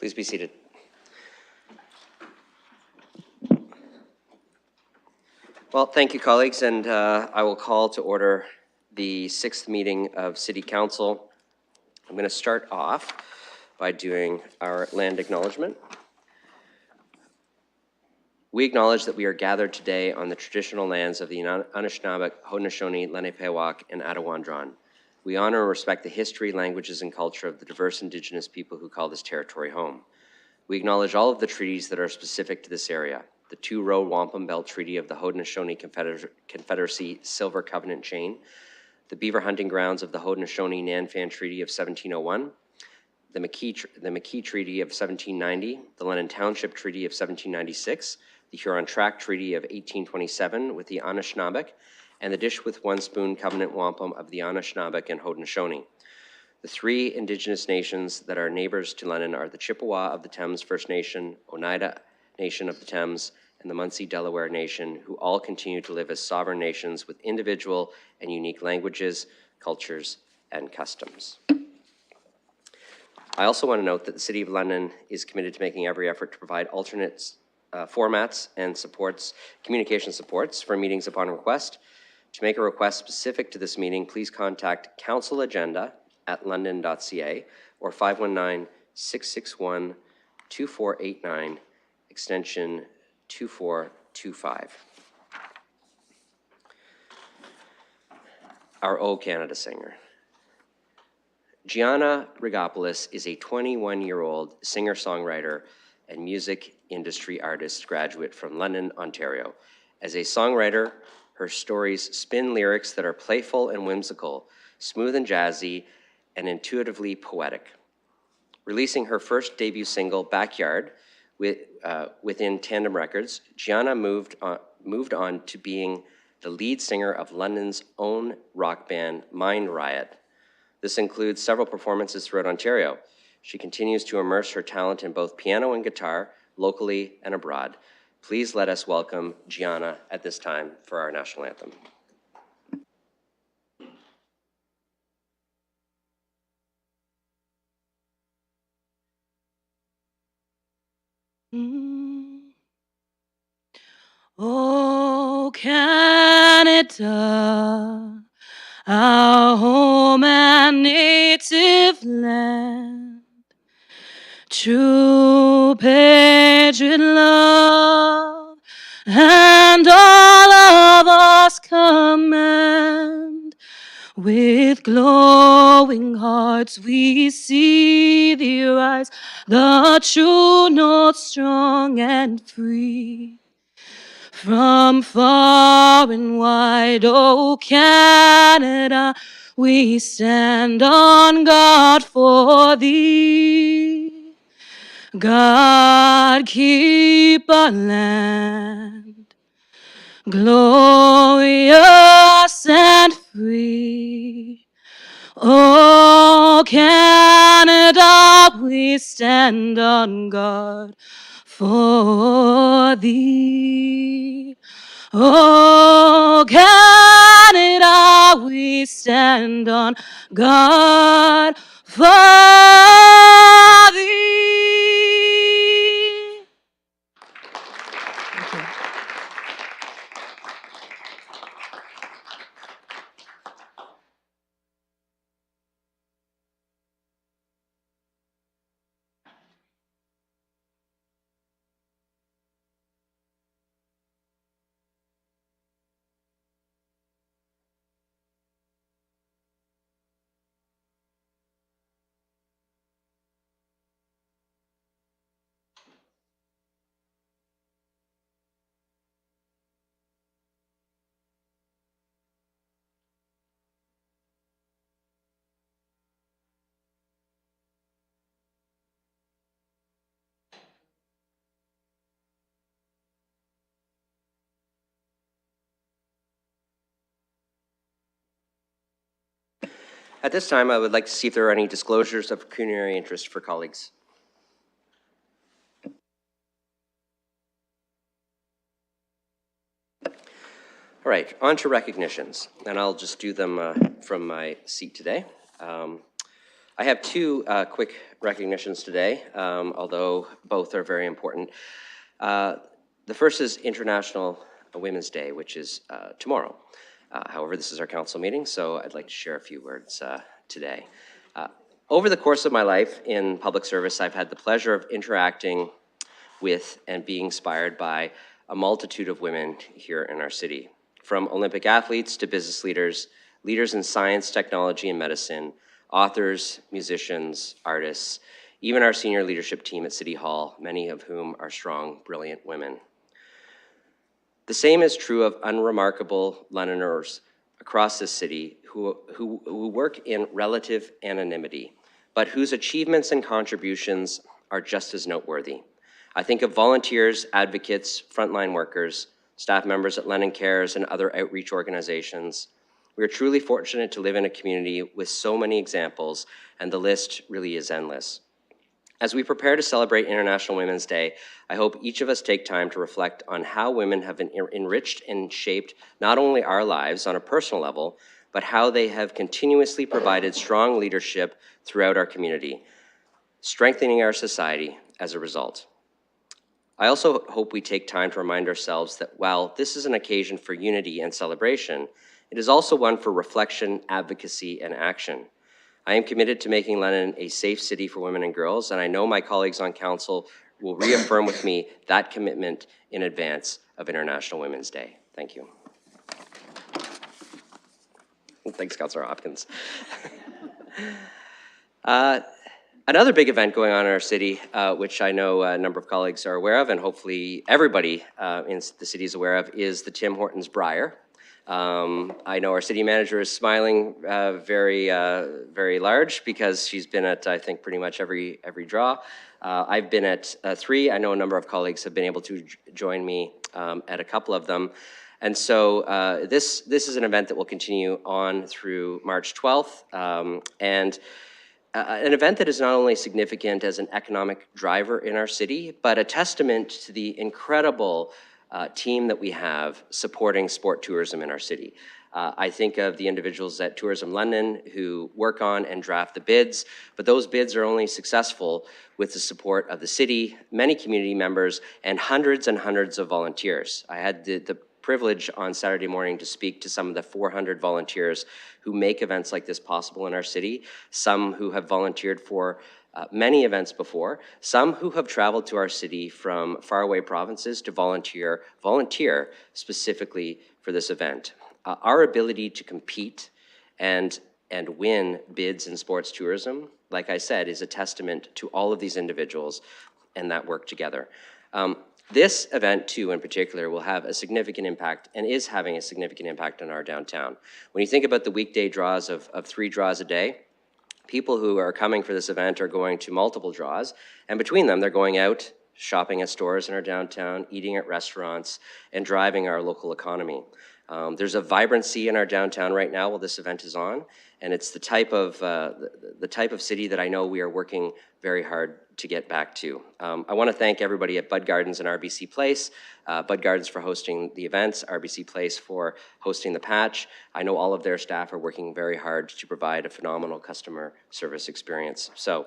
Please be seated. Well, thank you, colleagues, and I will call to order the 6th meeting of City Council. I'm going to start off by doing our land acknowledgement. We acknowledge that we are gathered today on the traditional lands of the Anishinaabe, Haudenosaunee, Lenape-Pewak, and Attawandaron. We honor and respect the history, languages, and culture of the diverse Indigenous people who call this territory home. We acknowledge all of the treaties that are specific to this area. The Two-Road Wampum Belt Treaty of the Haudenosaunee Confederacy Silver Covenant Chain, the beaver hunting grounds of the Haudenosaunee Nanfan Treaty of 1701, the McKee Treaty of 1790, the Lennon Township Treaty of 1796, the Huron Tract Treaty of 1827 with the Anishinaabeg, and the Dish with One Spoon Covenant Wampum of the Anishinaabeg and Haudenosaunee. The three Indigenous nations that are neighbors to Lennon are the Chippewa of the Thames First Nation, Oneida Nation of the Thames, and the Munsee Delaware Nation, who all continue to live as sovereign nations with individual and unique languages, cultures, and customs. I also want to note that the City of London is committed to making every effort to provide alternate formats and communication supports for meetings upon request. To make a request specific to this meeting, please contact councilagenda@london.ca or 519-661-2489, extension 2425. Our O Canada singer. Gianna Rigopoulos is a 21-year-old singer-songwriter and music industry artist graduate from London, Ontario. As a songwriter, her stories spin lyrics that are playful and whimsical, smooth and jazzy, and intuitively poetic. Releasing her first debut single, Backyard, within Tandem Records, Gianna moved on to being the lead singer of London's own rock band, Mind Riot. This includes several performances throughout Ontario. She continues to immerse her talent in both piano and guitar, locally and abroad. Please let us welcome Gianna at this time for our national anthem. Oh, Canada, our home and native land, true patriot love, and all of us command. With glowing hearts we see thee rise, the true north strong and free. From far and wide, oh Canada, we stand on guard for thee. God keep our land glorious and free. Oh Canada, we stand on guard for thee. Oh Canada, we stand on guard for thee. Thank you. At this time, I would like to see if there are any disclosures of pecuniary interest for colleagues. All right, on to recognitions, and I'll just do them from my seat today. I have two quick recognitions today, although both are very important. The first is International Women's Day, which is tomorrow. However, this is our council meeting, so I'd like to share a few words today. Over the course of my life in public service, I've had the pleasure of interacting with and being inspired by a multitude of women here in our city, from Olympic athletes to business leaders, leaders in science, technology, and medicine, authors, musicians, artists, even our senior leadership team at City Hall, many of whom are strong, brilliant women. The same is true of unremarkable Londoners across this city who work in relative anonymity, but whose achievements and contributions are just as noteworthy. I think of volunteers, advocates, frontline workers, staff members at Lennon Cares and other outreach organizations. We are truly fortunate to live in a community with so many examples, and the list really is endless. As we prepare to celebrate International Women's Day, I hope each of us take time to reflect on how women have been enriched and shaped not only our lives on a personal level, but how they have continuously provided strong leadership throughout our community, strengthening our society as a result. I also hope we take time to remind ourselves that while this is an occasion for unity and celebration, it is also one for reflection, advocacy, and action. I am committed to making Lennon a safe city for women and girls, and I know my colleagues on council will reaffirm with me that commitment in advance of International Women's Day. Thank you. Thanks, Councillor Hopkins. Another big event going on in our city, which I know a number of colleagues are aware of, and hopefully everybody in the city is aware of, is the Tim Hortons Briar. I know our city manager is smiling very large because she's been at, I think, pretty much every draw. I've been at 3. I know a number of colleagues have been able to join me at a couple of them. And so this is an event that will continue on through March 12th. An event that is not only significant as an economic driver in our city, but a testament to the incredible team that we have supporting sport tourism in our city. I think of the individuals at Tourism London who work on and draft the bids, but those bids are only successful with the support of the city, many community members, and hundreds of volunteers. I had the privilege on Saturday morning to speak to some of the 400 volunteers who make events like this possible in our city, some who have volunteered for many events before, some who have traveled to our city from faraway provinces to volunteer specifically for this event. Our ability to compete and win bids in sports tourism, like I said, is a testament to all of these individuals and that work together. This event, too, in particular, will have a significant impact and is having a significant impact on our downtown. When you think about the weekday draws of 3 draws a day, people who are coming for this event are going to multiple draws, and between them, they're going out, shopping at stores in our downtown, eating at restaurants, and driving our local economy. There's a vibrancy in our downtown right now while this event is on, and it's the type of city that I know we are working very hard to get back to. I want to thank everybody at Bud Gardens and RBC Place, Bud Gardens for hosting the events, RBC Place for hosting the patch. I know all of their staff are working very hard to provide a phenomenal customer service experience. So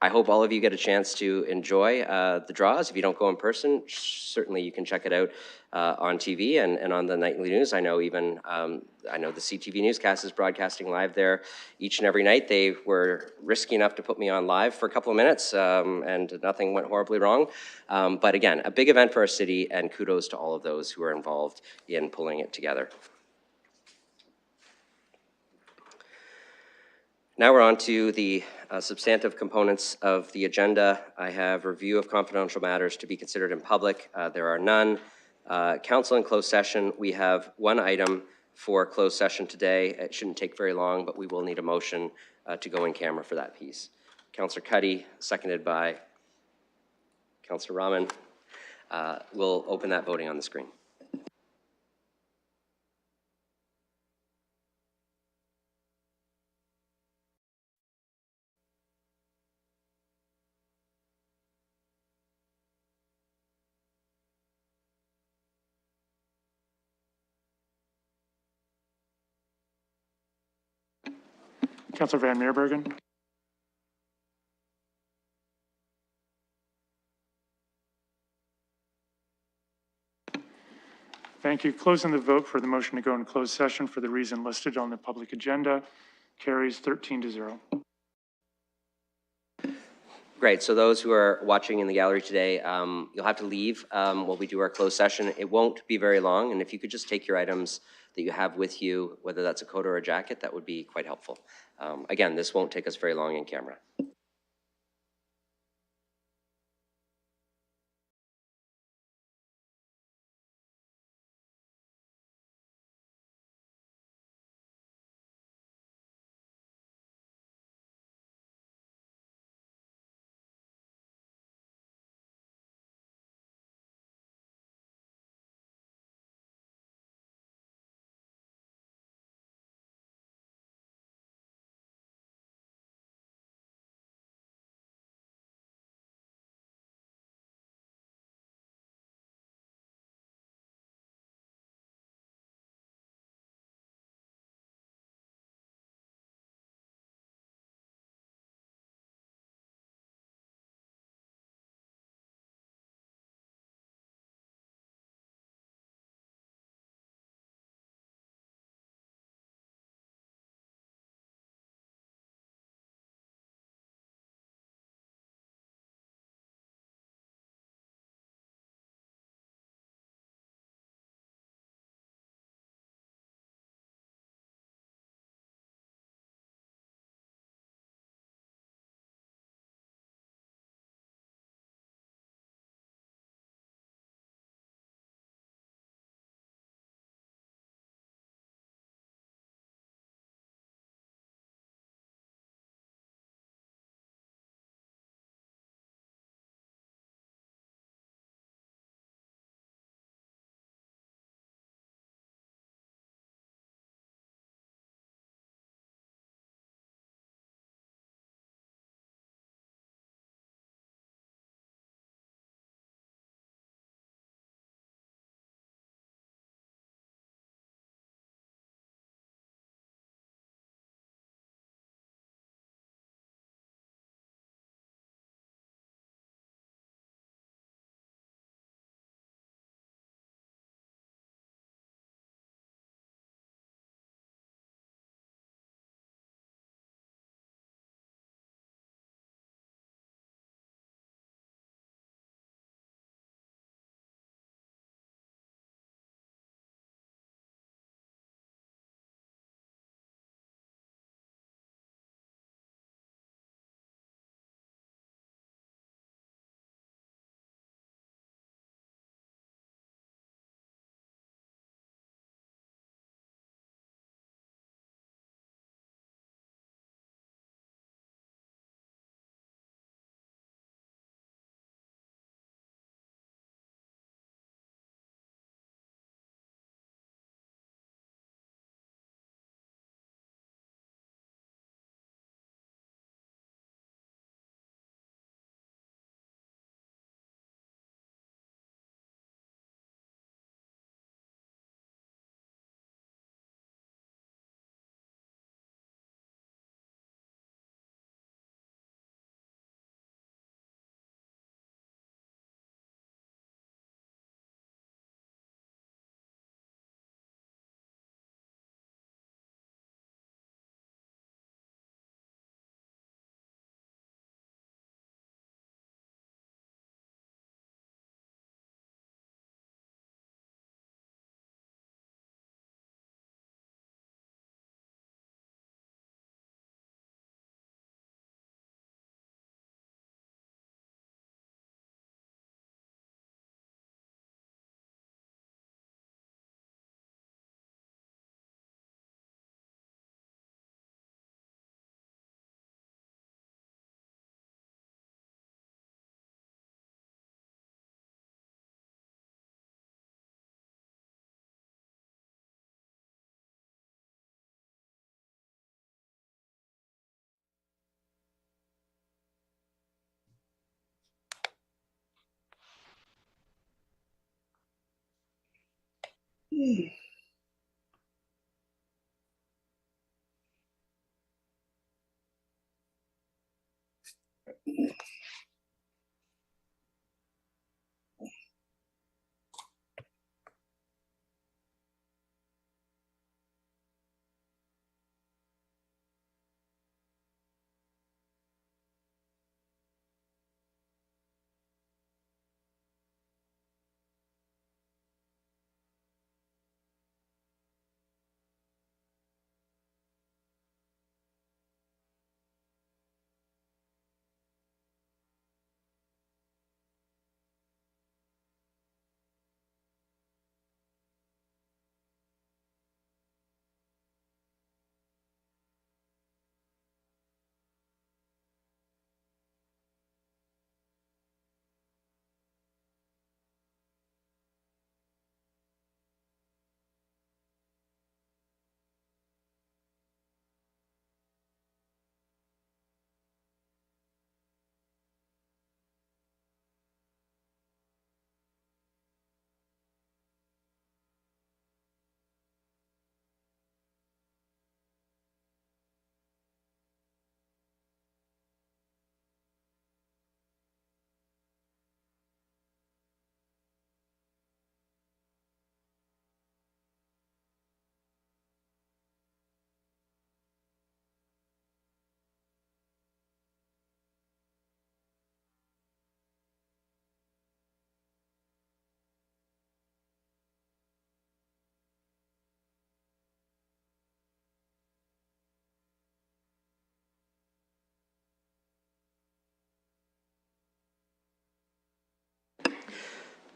I hope all of you get a chance to enjoy the draws. If you don't go in person, certainly you can check it out on TV and on the nightly news. I know even, I know the CTV newscast is broadcasting live there each and every night. They were risky enough to put me on live for a couple of minutes and nothing went horribly wrong. But again, a big event for our city, and kudos to all of those who are involved in pulling it together. Now we're on to the substantive components of the agenda. I have review of confidential matters to be considered in public. There are none. Council in closed session, we have one item for closed session today. It shouldn't take very long, but we will need a motion to go in camera for that piece. Councillor Cuddy, seconded by Councillor Rahman. We'll open that voting on the screen. Councillor Van Meerbergen. Thank you. Closing the vote for the motion to go in closed session for the reason listed on the public agenda carries 13-0. Great. So those who are watching in the gallery today, you'll have to leave while we do our closed session. It won't be very long, and if you could just take your items that you have with you, whether that's a coat or a jacket, that would be quite helpful. Again, this won't take us very long in camera.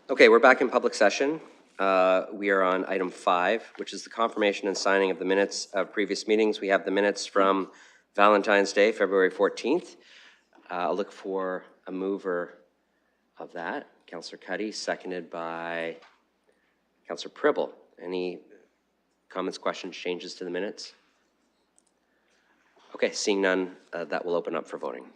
Okay, we're back in public session. We are on item 5, which is the confirmation and signing of the minutes of previous meetings. We have the minutes from Valentine's Day, February 14th. I'll look for a mover of that. Councillor Cuddy, seconded by Councillor Pribble. Any comments, questions, changes to the minutes? Okay, seeing none, that will open up for voting.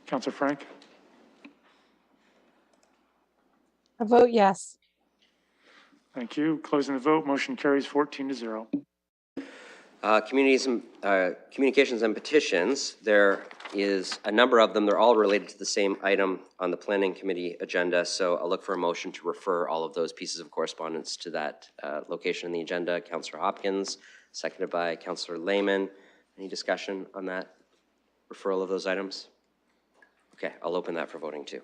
Councillor Frank? I vote yes. Thank you. Closing the vote, motion carries 14-0. Communications and petitions, there is a number of them. They're all related to the same item on the Planning Committee agenda, so I'll look for a motion to refer all of those pieces of correspondence to that location in the agenda. Councillor Hopkins, seconded by Councillor Lehman. Any discussion on that referral of those items? Okay, I'll open that for voting too.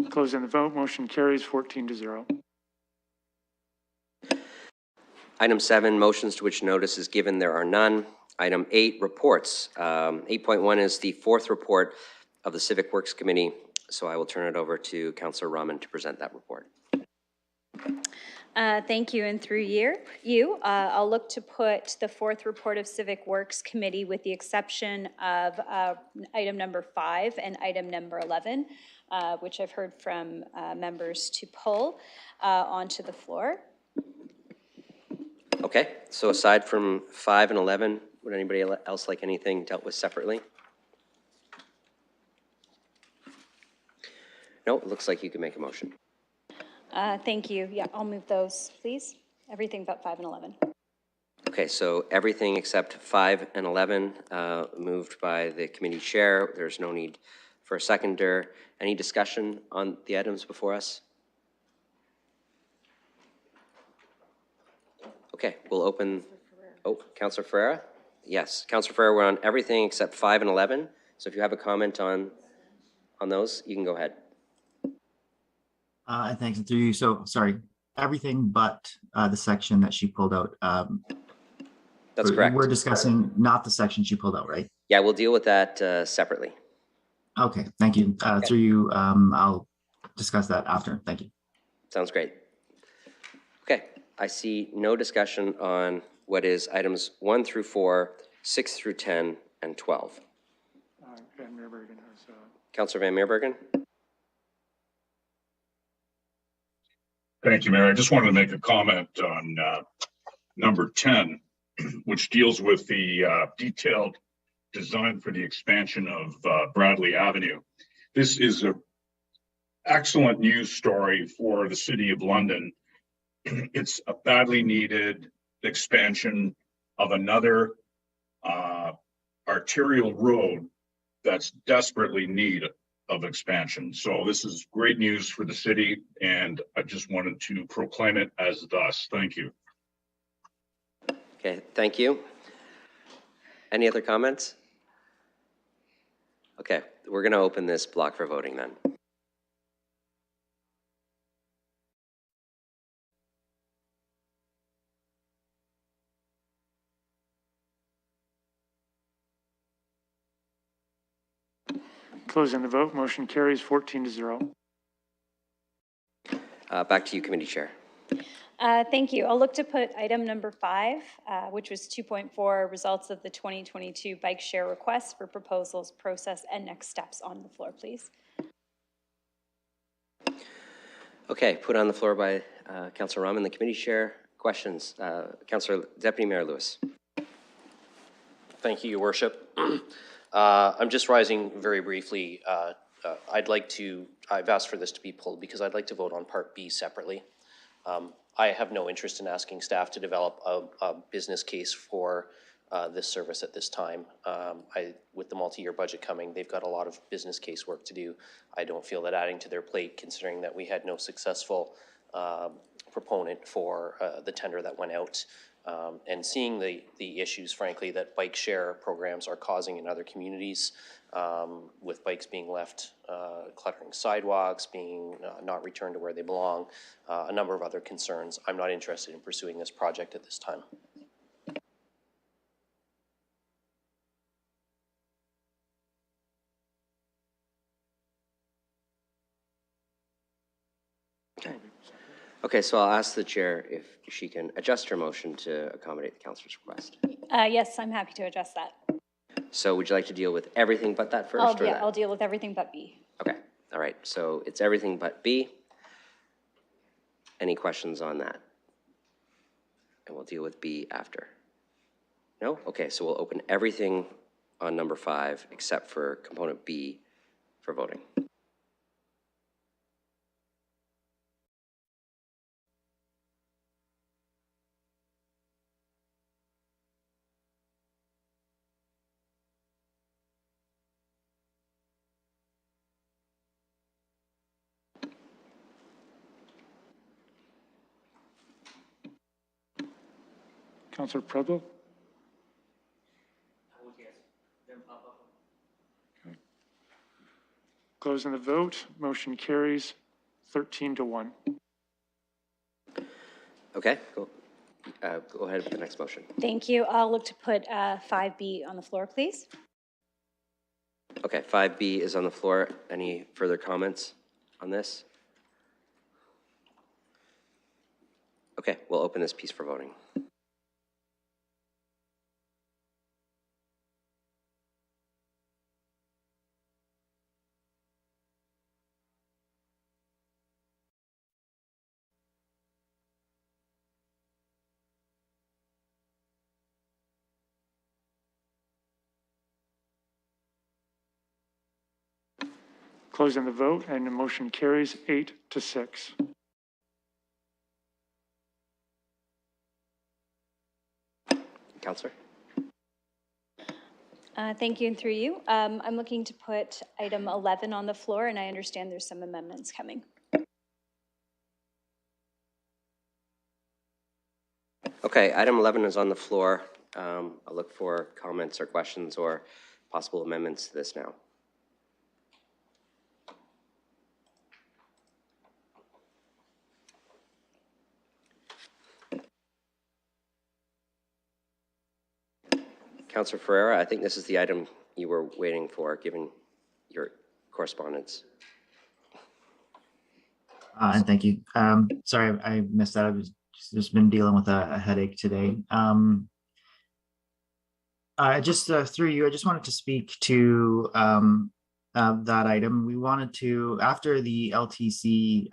Closing the vote, motion carries 14-0. Item 7, motions to which notice is given. There are none. Item 8, reports. 8.1 is the 4th report of the Civic Works Committee, so I will turn it over to Councillor Rahman to present that report. Thank you, and through you, I'll look to put the 4th report of Civic Works Committee, with the exception of item number 5 and item number 11, which I've heard from members to pull onto the floor. Okay, so aside from 5 and 11, would anybody else like anything dealt with separately? No, it looks like you can make a motion. Thank you. Yeah, I'll move those, please. Everything but 5 and 11. Okay, so everything except 5 and 11 moved by the committee chair. There's no need for a seconder. Any discussion on the items before us? Okay, we'll open. Oh, Councillor Ferreira? Yes, Councillor Ferreira, we're on everything except 5 and 11. So if you have a comment on those, you can go ahead. Thanks. Through you. So sorry, everything but the section that she pulled out. That's correct. We're discussing not the section she pulled out, right? Yeah, we'll deal with that separately. Okay, thank you. Through you, I'll discuss that after. Thank you. Sounds great. Okay, I see no discussion on what is items 1 through 4, 6 through 10, and 12. Van Meerbergen has, Councillor Van Meerbergen? Thank you, Mayor. I just wanted to make a comment on number 10, which deals with the detailed design for the expansion of Bradley Avenue. This is an excellent news story for the City of London. It's a badly needed expansion of another arterial road that's desperately in need of expansion. So this is great news for the city, and I just wanted to proclaim it as thus. Thank you. Okay, thank you. Any other comments? Okay, we're going to open this block for voting then. closing the vote. Motion carries 14-0. Back to you, Committee Chair. Thank you. I'll look to put item number 5, which was 2.4, results of the 2022 bike share request for proposals, process, and next steps on the floor, please. Okay, put on the floor by Councillor Rahman, the Committee Chair. Questions? Councillor Deputy Mayor Lewis. Thank you, Your Worship. I'm just rising very briefly. I've asked for this to be pulled because I'd like to vote on Part B separately. I have no interest in asking staff to develop a business case for this service at this time. With the multi-year budget coming, they've got a lot of business case work to do. I don't feel that adding to their plate, considering that we had no successful proponent for the tender that went out, and seeing the issues, frankly, that bike share programs are causing in other communities, with bikes being left cluttering sidewalks, being not returned to where they belong, a number of other concerns. I'm not interested in pursuing this project at this time. Okay, so I'll ask the chair if she can adjust her motion to accommodate the councillor's request. Yes, I'm happy to adjust that. So would you like to deal with everything but that first? I'll deal with everything but B. Okay, all right, so it's everything but B. Any questions on that? And we'll deal with B after. No? Okay, so we'll open everything on number 5 except for component B for voting. Councillor Preble? Okay. Closing the vote. Motion carries 13-1. Okay, go ahead with the next motion. Thank you. I'll look to put 5B on the floor, please. Okay, 5B is on the floor. Any further comments on this? Okay, we'll open this piece for voting. Closing the vote, and the motion carries 8-6. Councillor? Thank you, and through you. I'm looking to put item 11 on the floor, and I understand there's some amendments coming. Okay, item 11 is on the floor. I'll look for comments or questions or possible amendments to this now. Councillor Ferreira, I think this is the item you were waiting for, given your correspondence. And thank you. Sorry, I missed that. I was just been dealing with a headache today. I just through you, I just wanted to speak to that item. We wanted to, after the LTC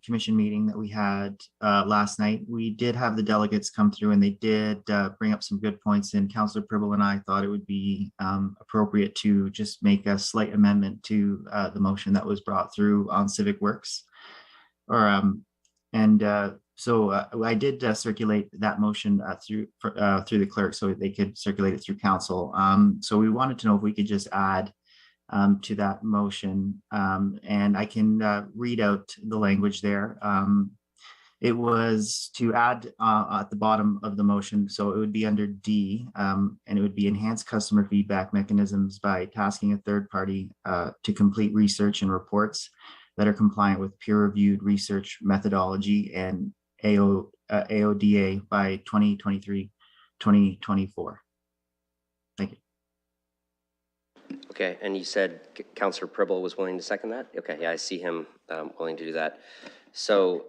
commission meeting that we had last night, we did have the delegates come through and they did bring up some good points. And Councillor Pribble and I thought it would be appropriate to just make a slight amendment to the motion that was brought through on Civic Works. So I did circulate that motion through the clerk so they could circulate it through council. So we wanted to know if we could just add to that motion, and I can read out the language there. It was to add at the bottom of the motion, so it would be under D, and it would be enhanced customer feedback mechanisms by tasking a third party to complete research and reports that are compliant with peer-reviewed research methodology and AODA by 2023-2024. Thank you. Okay, and you said Councillor Pribble was willing to second that? Okay, yeah, I see him willing to do that. So,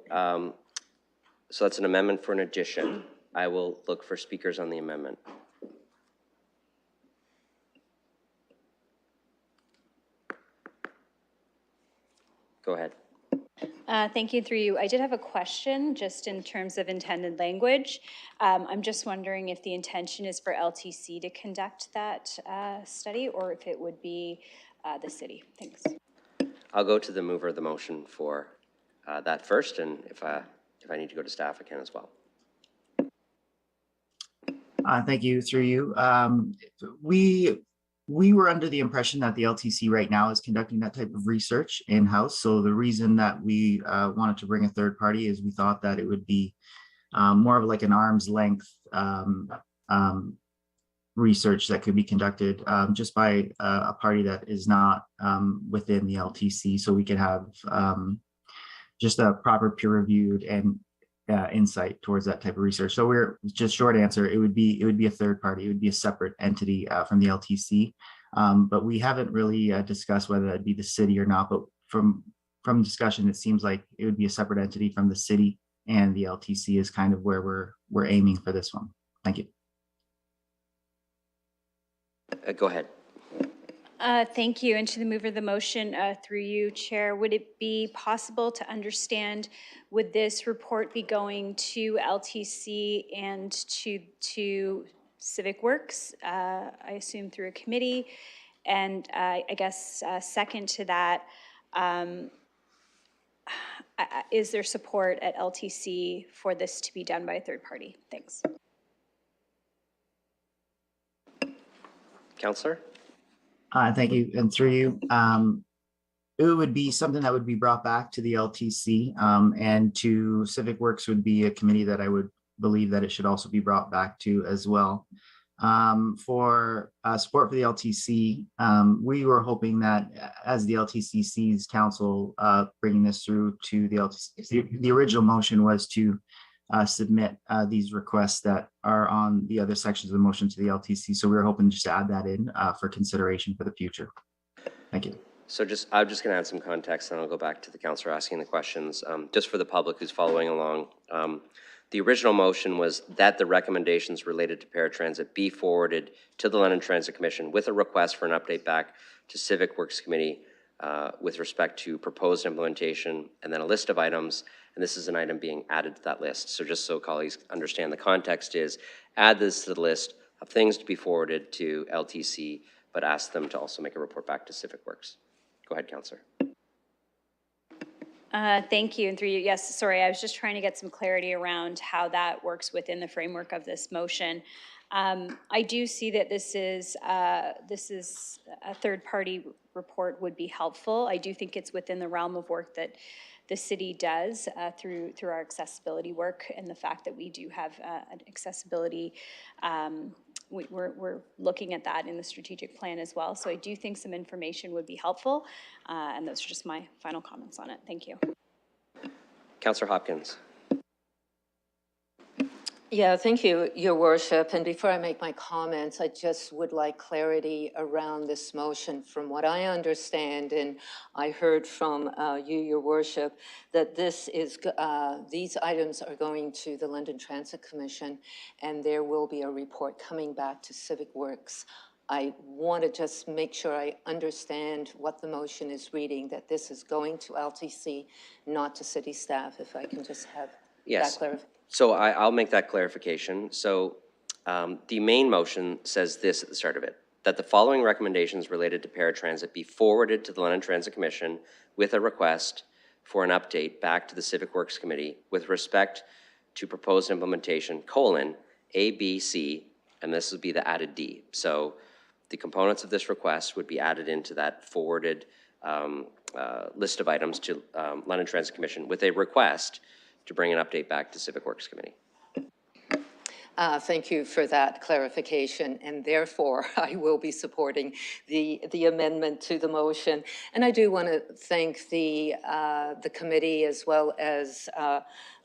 so that's an amendment for an addition. I will look for speakers on the amendment. Go ahead. Thank you, through you. I did have a question just in terms of intended language. I'm just wondering if the intention is for LTC to conduct that study or if it would be the city. Thanks. I'll go to the mover of the motion for that first, and if I need to go to staff, I can as well. Thank you, through you. We were under the impression that the LTC right now is conducting that type of research in-house. So the reason that we wanted to bring a third party is we thought that it would be more of like an arm's length research that could be conducted just by a party that is not within the LTC. So we could have just a proper peer-reviewed and insight towards that type of research. So we're just short answer, it would be a third party, it would be a separate entity from the LTC. But we haven't really discussed whether that'd be the city or not, but from discussion, it seems like it would be a separate entity from the city, and the LTC is kind of where we're aiming for this one. Thank you. Go ahead. Thank you. And to the mover of the motion, through you, Chair, would it be possible to understand, would this report be going to LTC and to Civic Works, I assume through a committee? And I guess second to that, is there support at LTC for this to be done by a third party? Thanks. Councillor? Thank you, and through you, it would be something that would be brought back to the LTC, and to Civic Works would be a committee that I would believe that it should also be brought back to as well. For support for the LTC, we were hoping that as the LTC sees council bringing this through to the LTC, the original motion was to submit these requests that are on the other sections of the motion to the LTC. So we were hoping just to add that in for consideration for the future. Thank you. So I'm just going to add some context, and I'll go back to the councillor asking the questions. Just for the public who's following along, the original motion was that the recommendations related to paratransit be forwarded to the London Transit Commission with a request for an update back to Civic Works Committee with respect to proposed implementation, and then a list of items, and this is an item being added to that list. So just so colleagues understand, the context is add this to the list of things to be forwarded to LTC, but ask them to also make a report back to Civic Works. Go ahead, councillor. Thank you, and through you, yes, sorry, I was just trying to get some clarity around how that works within the framework of this motion. I do see that this is a third-party report would be helpful. I do think it's within the realm of work that the city does through our accessibility work, and the fact that we do have an accessibility, we're looking at that in the strategic plan as well. So I do think some information would be helpful, and those are just my final comments on it. Thank you. Councillor Hopkins. Yeah, thank you, Your Worship. And before I make my comments, I just would like clarity around this motion. From what I understand, and I heard from you, Your Worship, that these items are going to the London Transit Commission, and there will be a report coming back to Civic Works. I want to just make sure I understand what the motion is reading, that this is going to LTC, not to city staff, if I can just have Yes. that clarification. So I'll make that clarification. So the main motion says this at the start of it, that the following recommendations related to paratransit be forwarded to the London Transit Commission with a request for an update back to the Civic Works Committee with respect to proposed implementation, A, B, C, and this would be the added D. So the components of this request would be added into that forwarded list of items to London Transit Commission with a request to bring an update back to Civic Works Committee. Thank you for that clarification, and therefore I will be supporting the amendment to the motion. And I do want to thank the committee as well as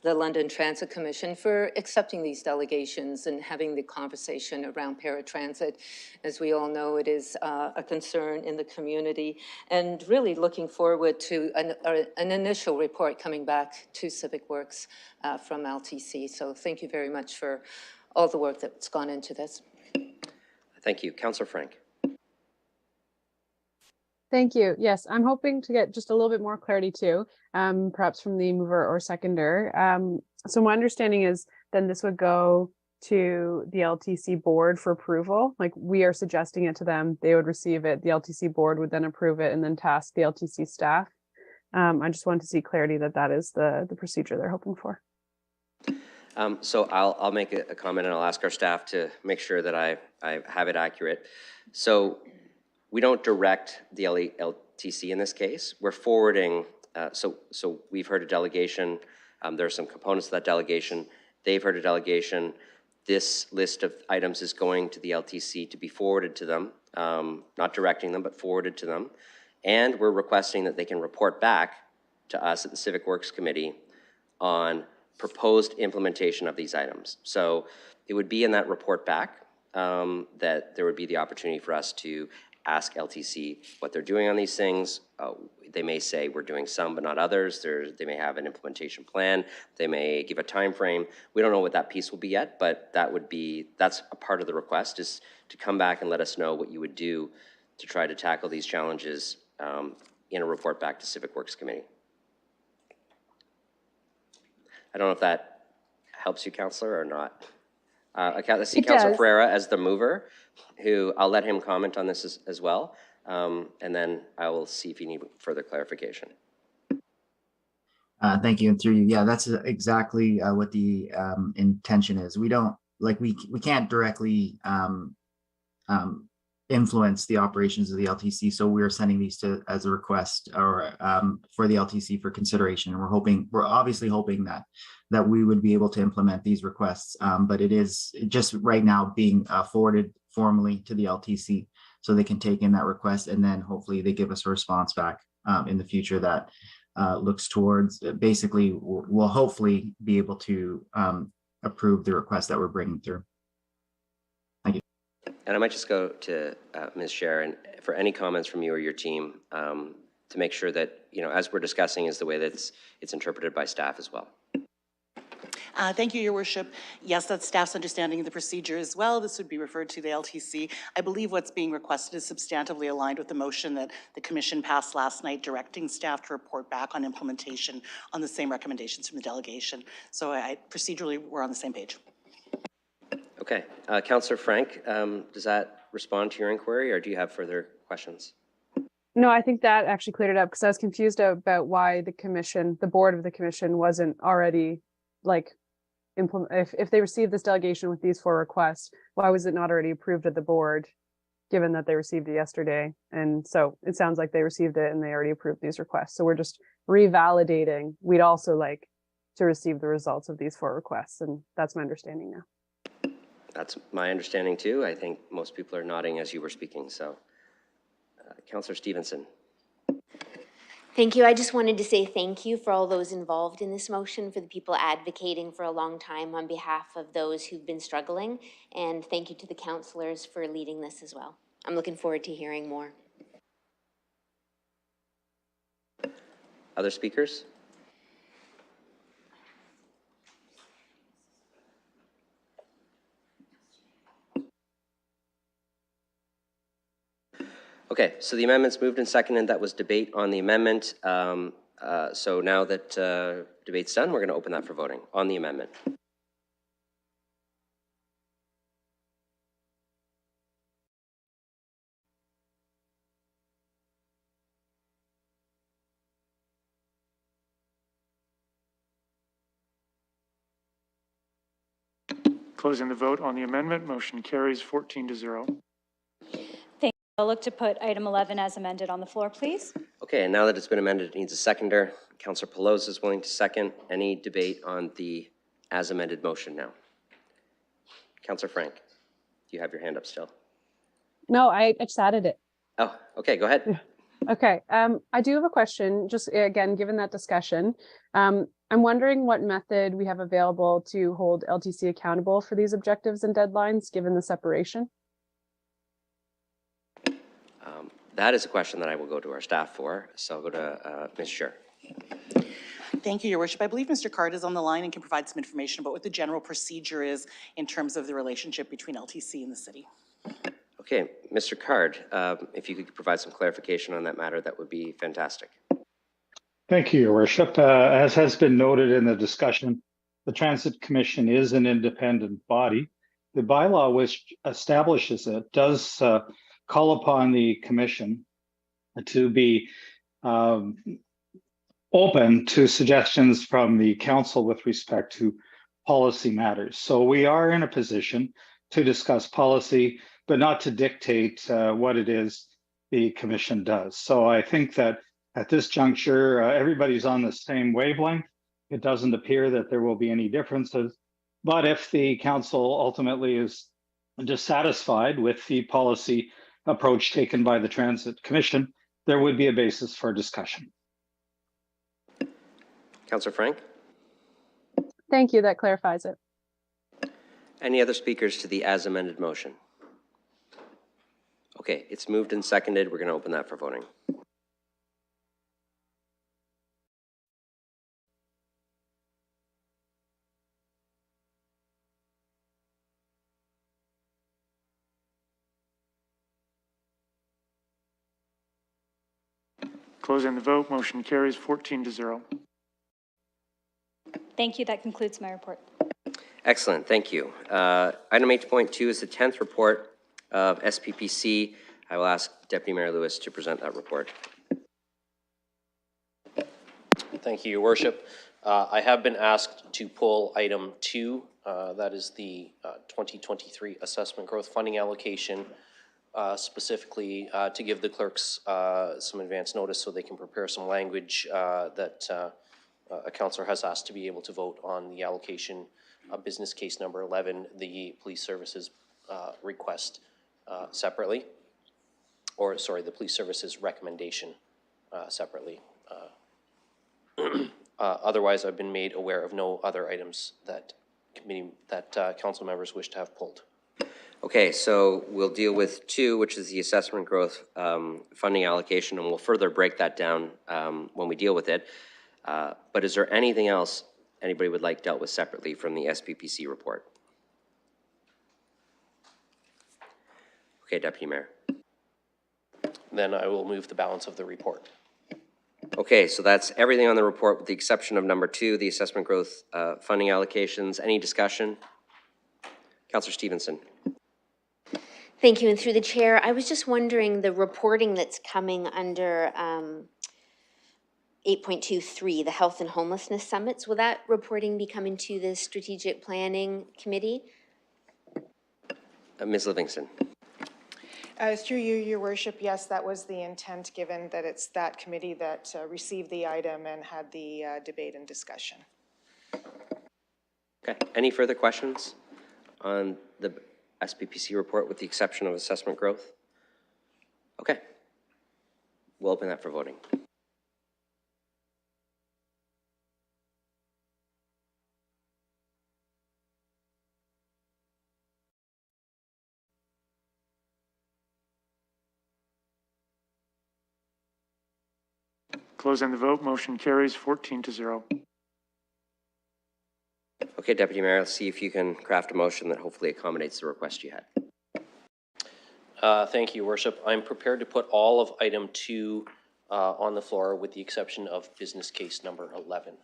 the London Transit Commission for accepting these delegations and having the conversation around paratransit. As we all know, it is a concern in the community, and really looking forward to an initial report coming back to Civic Works from LTC. So thank you very much for all the work that's gone into this. Thank you. Councillor Frank. Thank you. Yes, I'm hoping to get just a little bit more clarity too, perhaps from the mover or seconder. So my understanding is then this would go to the LTC board for approval. Like we are suggesting it to them, they would receive it, the LTC board would then approve it and then task the LTC staff. I just wanted to see clarity that that is the procedure they're hoping for. So I'll make a comment and I'll ask our staff to make sure that I have it accurate. So we don't direct the LTC in this case. We're forwarding, so we've heard a delegation. There are some components of that delegation. They've heard a delegation. This list of items is going to the LTC to be forwarded to them, not directing them, but forwarded to them. And we're requesting that they can report back to us at the Civic Works Committee on proposed implementation of these items. So it would be in that report back that there would be the opportunity for us to ask LTC what they're doing on these things. They may say we're doing some but not others. They may have an implementation plan. They may give a time frame. We don't know what that piece will be yet, but that's a part of the request, is to come back and let us know what you would do to try to tackle these challenges in a report back to Civic Works Committee. I don't know if that helps you, Councillor, or not. I see Councillor Ferreira as the mover, who I'll let him comment on this as well, and then I will see if you need further clarification. Thank you, and through you. Yeah, that's exactly what the intention is. We don't, like, we can't directly influence the operations of the LTC, so we're sending these to as a request or for the LTC for consideration. And we're obviously hoping that we would be able to implement these requests, but it is just right now being forwarded formally to the LTC so they can take in that request, and then hopefully they give us a response back in the future that looks towards basically we'll hopefully be able to approve the request that we're bringing through. And I might just go to Ms. Sharon for any comments from you or your team to make sure that, as we're discussing, is the way that it's interpreted by staff as well. Thank you, Your Worship. Yes, that's staff's understanding of the procedure as well. This would be referred to the LTC. I believe what's being requested is substantively aligned with the motion that the Commission passed last night, directing staff to report back on implementation on the same recommendations from the delegation. So procedurally, we're on the same page. Okay. Councillor Frank, does that respond to your inquiry, or do you have further questions? No, I think that actually cleared it up, because I was confused about why the board of the commission wasn't already if they received this delegation with these 4 requests, why was it not already approved at the board, given that they received it yesterday? And so it sounds like they received it and they already approved these requests. So we're just revalidating. We'd also like to receive the results of these 4 requests, and that's my understanding now. That's my understanding too. I think most people are nodding as you were speaking. So, Councillor Stevenson. Thank you. I just wanted to say thank you for all those involved in this motion, for the people advocating for a long time on behalf of those who've been struggling. And thank you to the counselors for leading this as well. I'm looking forward to hearing more. Other speakers? Okay, so the amendment's moved and seconded. That was debate on the amendment. So now that debate's done, we're going to open that for voting on the amendment. Closing the vote on the amendment, motion carries 14-0. Thank you. I'll look to put item 11 as amended on the floor, please. Okay, and now that it's been amended, it needs a seconder. Councillor Pelosi is willing to second. Any debate on the as amended motion now? Councillor Frank, do you have your hand up still? No, I just added it. Oh, okay, go ahead. Okay, I do have a question, just again, given that discussion. I'm wondering what method we have available to hold LTC accountable for these objectives and deadlines, given the separation? That is a question that I will go to our staff for. So I'll go to Ms. Scher. Thank you, Your Worship. I believe Mr. Card is on the line and can provide some information about what the general procedure is in terms of the relationship between LTC and the city. Okay, Mr. Card, if you could provide some clarification on that matter, that would be fantastic. Thank you, Your Worship. As has been noted in the discussion, the Transit Commission is an independent body. The bylaw which establishes it does call upon the Commission to be open to suggestions from the Council with respect to policy matters. So we are in a position to discuss policy, but not to dictate what it is the Commission does. So I think that at this juncture, everybody's on the same wavelength. It doesn't appear that there will be any differences. But if the Council ultimately is dissatisfied with the policy approach taken by the Transit Commission, there would be a basis for discussion. Councillor Frank? Thank you, that clarifies it. Any other speakers to the as amended motion? Okay, it's moved and seconded. We're going to open that for voting. Closing the vote, motion carries 14-0. Thank you. That concludes my report. Excellent, thank you. Item 8.2 is the 10th report of SPPC. I will ask Deputy Mayor Lewis to present that report. Thank you, Your Worship. I have been asked to pull item 2, that is the 2023 assessment growth funding allocation, specifically to give the clerks some advance notice so they can prepare some language that a councillor has asked to be able to vote on the allocation of business case number 11, the police services request separately, or sorry, the police services recommendation separately. Otherwise, I've been made aware of no other items that council members wish to have pulled. Okay, so we'll deal with 2, which is the assessment growth funding allocation, and we'll further break that down when we deal with it. But is there anything else anybody would like dealt with separately from the SPPC report? Okay, Deputy Mayor. Then I will move the balance of the report. Okay, so that's everything on the report with the exception of number 2, the assessment growth funding allocations. Any discussion? Councillor Stevenson. Thank you. And through the chair, I was just wondering the reporting that's coming under 8.23, the Health and Homelessness Summits. Will that reporting be coming to the Strategic Planning Committee? Ms. Livingston. Through you, Your Worship, yes, that was the intent, given that it's that committee that received the item and had the debate and discussion. Okay, any further questions on the SPPC report with the exception of assessment growth? Okay, we'll open that for voting. Closing the vote, motion carries 14-0. Okay, Deputy Mayor, let's see if you can craft a motion that hopefully accommodates the request you had. Thank you, Your Worship. I'm prepared to put all of item 2 on the floor with the exception of business case number 11.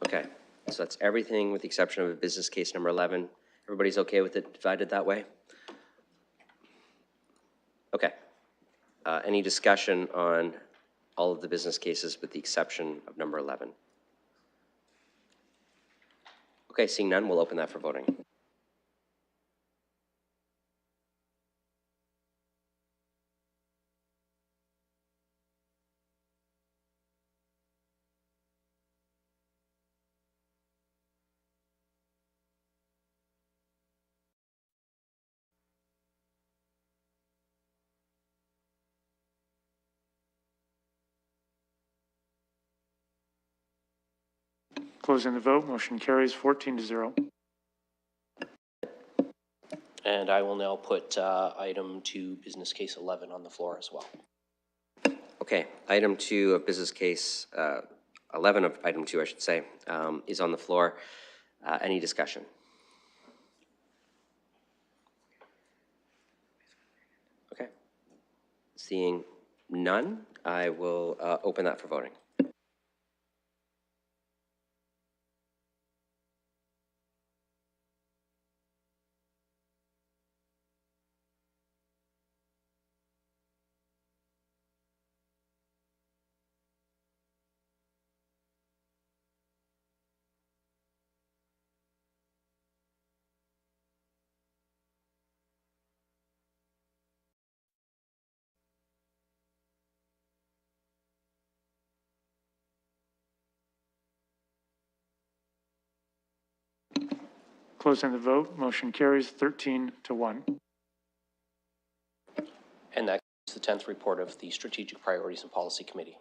Okay, so that's everything with the exception of business case number 11. Everybody's okay with it divided that way? Okay. Any discussion on all of the business cases with the exception of number 11? Okay, seeing none, we'll open that for voting. Closing the vote, motion carries 14-0. And I will now put item 2, business case 11 on the floor as well. Okay, item 2 of business case, 11 of item 2, I should say, is on the floor. Any discussion? Okay. Seeing none, I will open that for voting. Closing the vote, motion carries 13-1. And that is the 10th report of the Strategic Priorities and Policy Committee.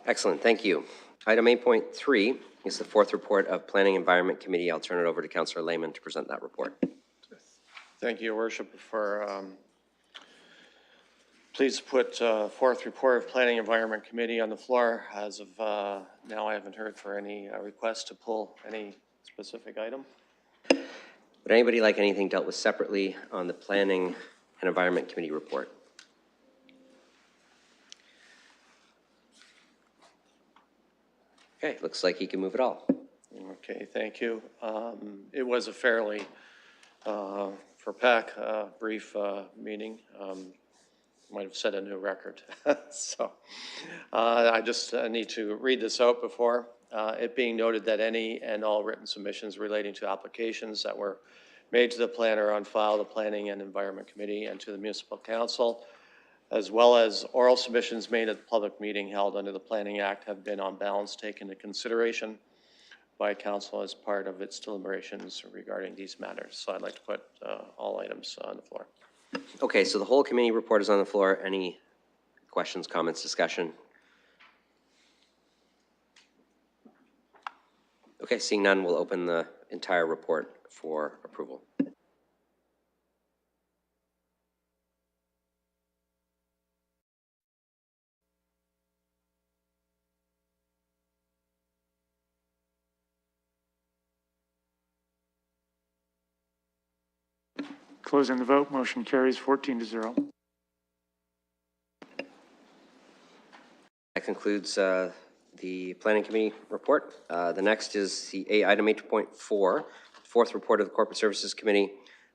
Excellent, thank you. Item 8.3 is the 4th report of Planning Environment Committee. I'll turn it over to Councillor Lehman to present that report. Thank you, Your Worship, for please put 4th report of Planning Environment Committee on the floor. As of now, I haven't heard for any requests to pull any specific item. Would anybody like anything dealt with separately on the Planning and Environment Committee report? Okay, looks like you can move it all. Okay, thank you. It was a fairly, for PAC, brief meeting. Might have set a new record. So I just need to read this out before. It being noted that any and all written submissions relating to applications that were made to the planner on file, the Planning and Environment Committee, and to the Municipal Council, as well as oral submissions made at the public meeting held under the Planning Act, have been on balance taken into consideration by Council as part of its deliberations regarding these matters. So I'd like to put all items on the floor. Okay, so the whole committee report is on the floor. Any questions, comments, discussion? Okay, seeing none, we'll open the entire report for approval. Closing the vote, motion carries 14-0. That concludes the Planning Committee report. The next is the item 8.4, 4th report of the Corporate Services Committee.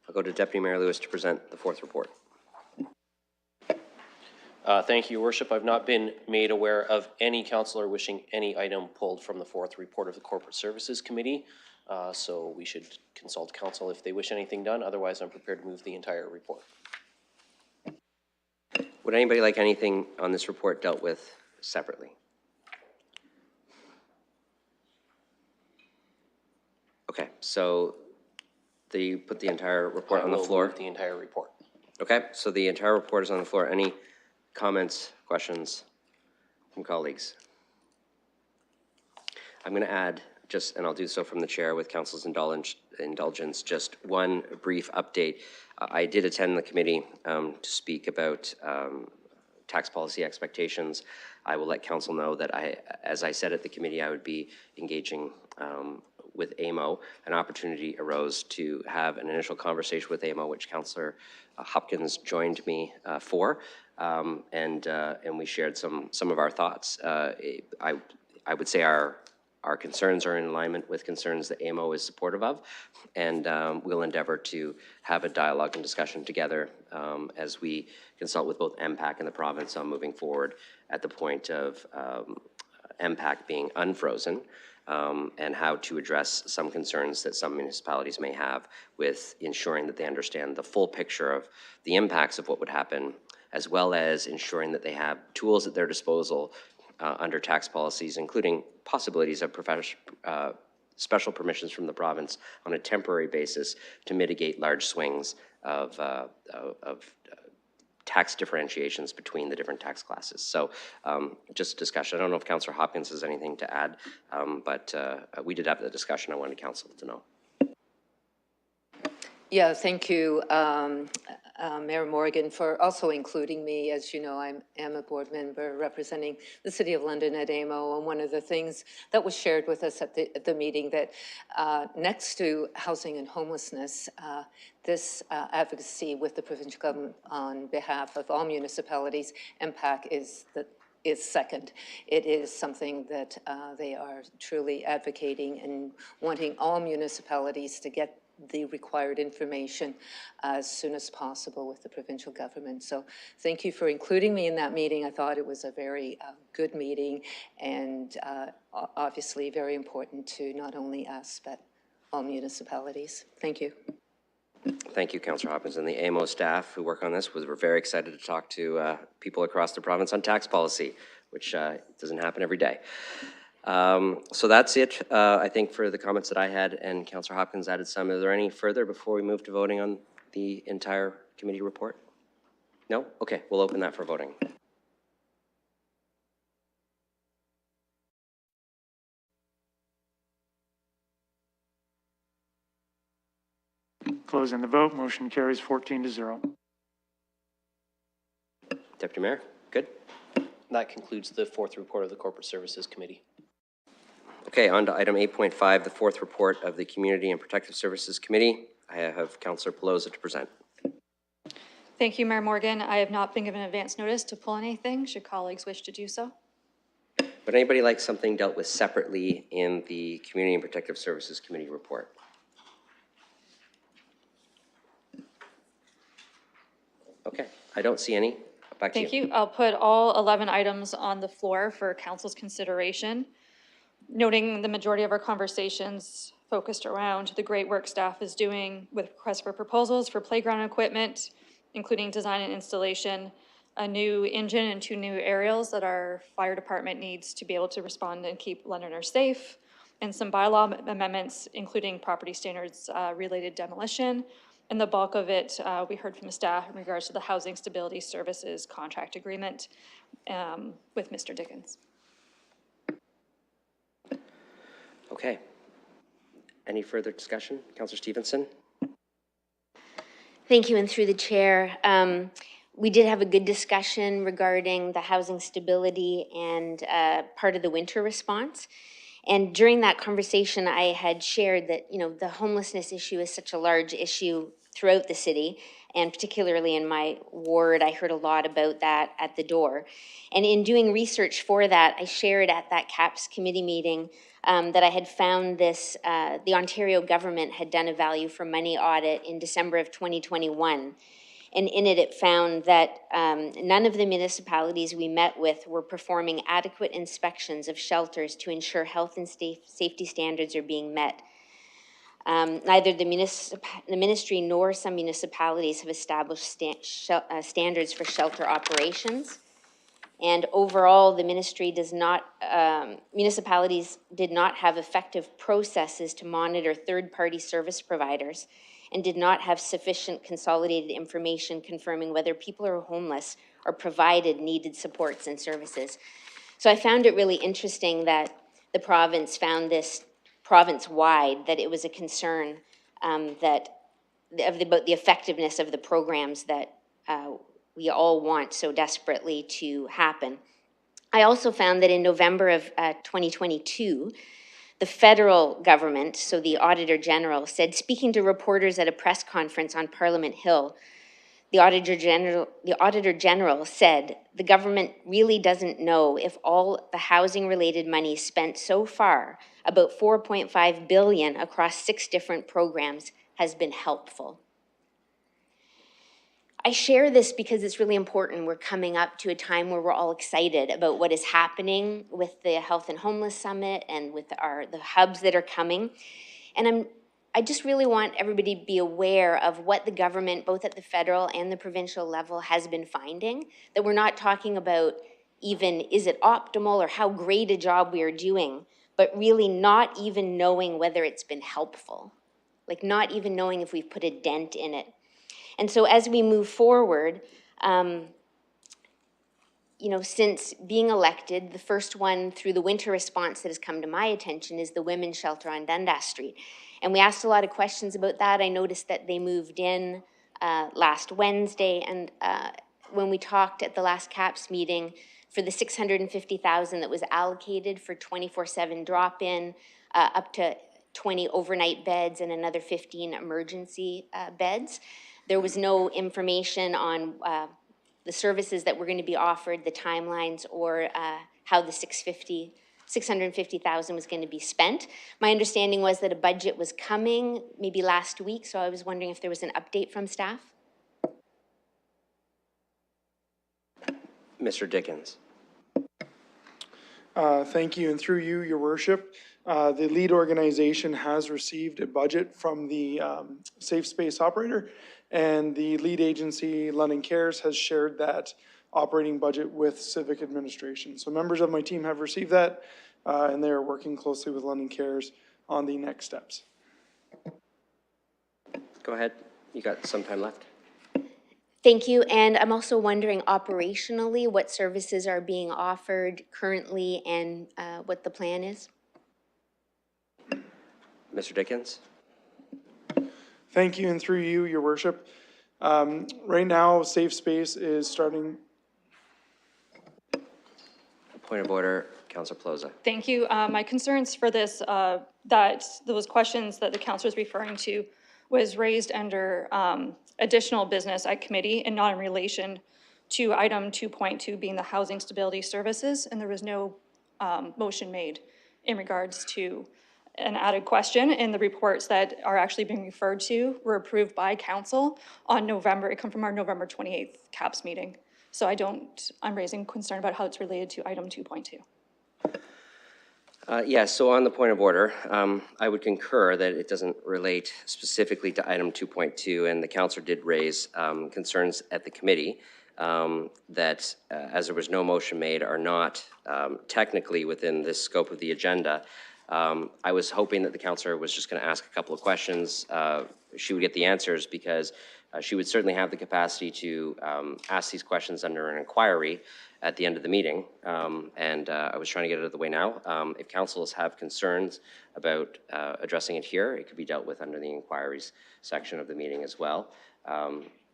I'll go to Deputy Mayor Lewis to present the 4th report. Thank you, Your Worship. I've not been made aware of any councillor wishing any item pulled from the 4th report of the Corporate Services Committee. So we should consult council if they wish anything done. Otherwise, I'm prepared to move the entire report. Would anybody like anything on this report dealt with separately? Okay, so you put the entire report on the floor? I will move the entire report. Okay, so the entire report is on the floor. Any comments, questions from colleagues? I'm going to add just, and I'll do so from the chair with council's indulgence, just one brief update. I did attend the committee to speak about tax policy expectations. I will let council know that as I said at the committee, I would be engaging with AMO. An opportunity arose to have an initial conversation with AMO, which Councillor Hopkins joined me for, and we shared some of our thoughts. I would say our concerns are in alignment with concerns that AMO is supportive of, and we'll endeavor to have a dialogue and discussion together as we consult with both MPAC and the province on moving forward at the point of MPAC being unfrozen, and how to address some concerns that some municipalities may have with ensuring that they understand the full picture of the impacts of what would happen, as well as ensuring that they have tools at their disposal under tax policies, including possibilities of special permissions from the province on a temporary basis to mitigate large swings of tax differentiations between the different tax classes. So just a discussion. I don't know if Councillor Hopkins has anything to add, but we did have the discussion. I wanted council to know. Yeah, thank you, Mayor Morgan, for also including me. As you know, I am a board member representing the City of London at AMO, and one of the things that was shared with us at the meeting that next to housing and homelessness, this advocacy with the provincial government on behalf of all municipalities, MPAC is second. It is something that they are truly advocating and wanting all municipalities to get the required information as soon as possible with the provincial government. So thank you for including me in that meeting. I thought it was a very good meeting, and obviously very important to not only us, but all municipalities. Thank you. Thank you, Councillor Hopkins, and the AMO staff who work on this. We're very excited to talk to people across the province on tax policy, which doesn't happen every day. So that's it, I think, for the comments that I had, and Councillor Hopkins added some. Are there any further before we move to voting on the entire committee report? No? Okay, we'll open that for voting. Closing the vote, motion carries 14-0. Deputy Mayor, good? That concludes the fourth report of the Corporate Services Committee. Okay, on to item 8.5, the fourth report of the Community and Protective Services Committee. I have Councillor Pelosa to present. Thank you, Mayor Morgan. I have not been given advance notice to pull anything, should colleagues wish to do so. Would anybody like something dealt with separately in the Community and Protective Services Committee report? Okay, I don't see any. Back to you. Thank you. I'll put all 11 items on the floor for council's consideration. Noting the majority of our conversations focused around the great work staff is doing with requests for proposals for playground equipment, including design and installation, a new engine and 2 new aerials that our fire department needs to be able to respond and keep Londoners safe, and some bylaw amendments, including property standards related demolition. And the bulk of it, we heard from the staff in regards to the Housing Stability Services contract agreement with Mr. Dickens. Okay. Any further discussion? Councillor Stevenson? Thank you, and through the chair. We did have a good discussion regarding the housing stability and part of the winter response. And during that conversation, I had shared that, you know, the homelessness issue is such a large issue throughout the city, and particularly in my ward, I heard a lot about that at the door. And in doing research for that, I shared at that CAPS committee meeting that I had found this, the Ontario government had done a value for money audit in December of 2021. And in it, it found that none of the municipalities we met with were performing adequate inspections of shelters to ensure health and safety standards are being met. Neither the ministry nor some municipalities have established standards for shelter operations. And overall, the ministry does not, municipalities did not have effective processes to monitor third-party service providers and did not have sufficient consolidated information confirming whether people who are homeless are provided needed supports and services. So I found it really interesting that the province found this province-wide, that it was a concern about the effectiveness of the programs that we all want so desperately to happen. I also found that in November of 2022, the federal government, so the Auditor General, said, speaking to reporters at a press conference on Parliament Hill, the Auditor General said the government really doesn't know if all the housing-related money spent so far, about $4.5 billion across 6 different programs, has been helpful. I share this because it's really important. We're coming up to a time where we're all excited about what is happening with the Health and Homeless Summit and with the hubs that are coming. And I just really want everybody to be aware of what the government, both at the federal and the provincial level, has been finding, that we're not talking about even is it optimal or how great a job we are doing, but really not even knowing whether it's been helpful, like not even knowing if we've put a dent in it. And so as we move forward, since being elected, the first one through the winter response that has come to my attention is the women's shelter on Dundas Street. And we asked a lot of questions about that. I noticed that they moved in last Wednesday. And when we talked at the last CAPS meeting, for the $650,000 that was allocated for 24/7 drop-in, up to 20 overnight beds and another 15 emergency beds, there was no information on the services that were going to be offered, the timelines, or how the $650,000 was going to be spent. My understanding was that a budget was coming maybe last week, so I was wondering if there was an update from staff. Mr. Dickens. Thank you, and through you, Your Worship, the lead organization has received a budget from the Safe Space operator, and the lead agency, London Cares, has shared that operating budget with Civic Administration. So members of my team have received that, and they are working closely with London Cares on the next steps. Go ahead. You got some time left. Thank you, and I'm also wondering operationally what services are being offered currently and what the plan is. Mr. Dickens. Thank you, and through you, Your Worship. Right now, Safe Space is starting. Point of order, Councillor Plaza. Thank you. My concerns for this, that those questions that the councillor is referring to was raised under additional business at committee and not in relation to item 2.2 being the housing stability services, and there was no motion made in regards to an added question, and the reports that are actually being referred to were approved by council on November, it come from our November 28th CAPS meeting. So I'm raising concern about how it's related to item 2.2. Yes, so on the point of order, I would concur that it doesn't relate specifically to item 2.2, and the councillor did raise concerns at the committee that, as there was no motion made, are not technically within the scope of the agenda. I was hoping that the councillor was just going to ask a couple of questions. She would get the answers because she would certainly have the capacity to ask these questions under an inquiry at the end of the meeting. I was trying to get it out of the way now. If councils have concerns about addressing it here, it could be dealt with under the inquiries section of the meeting as well.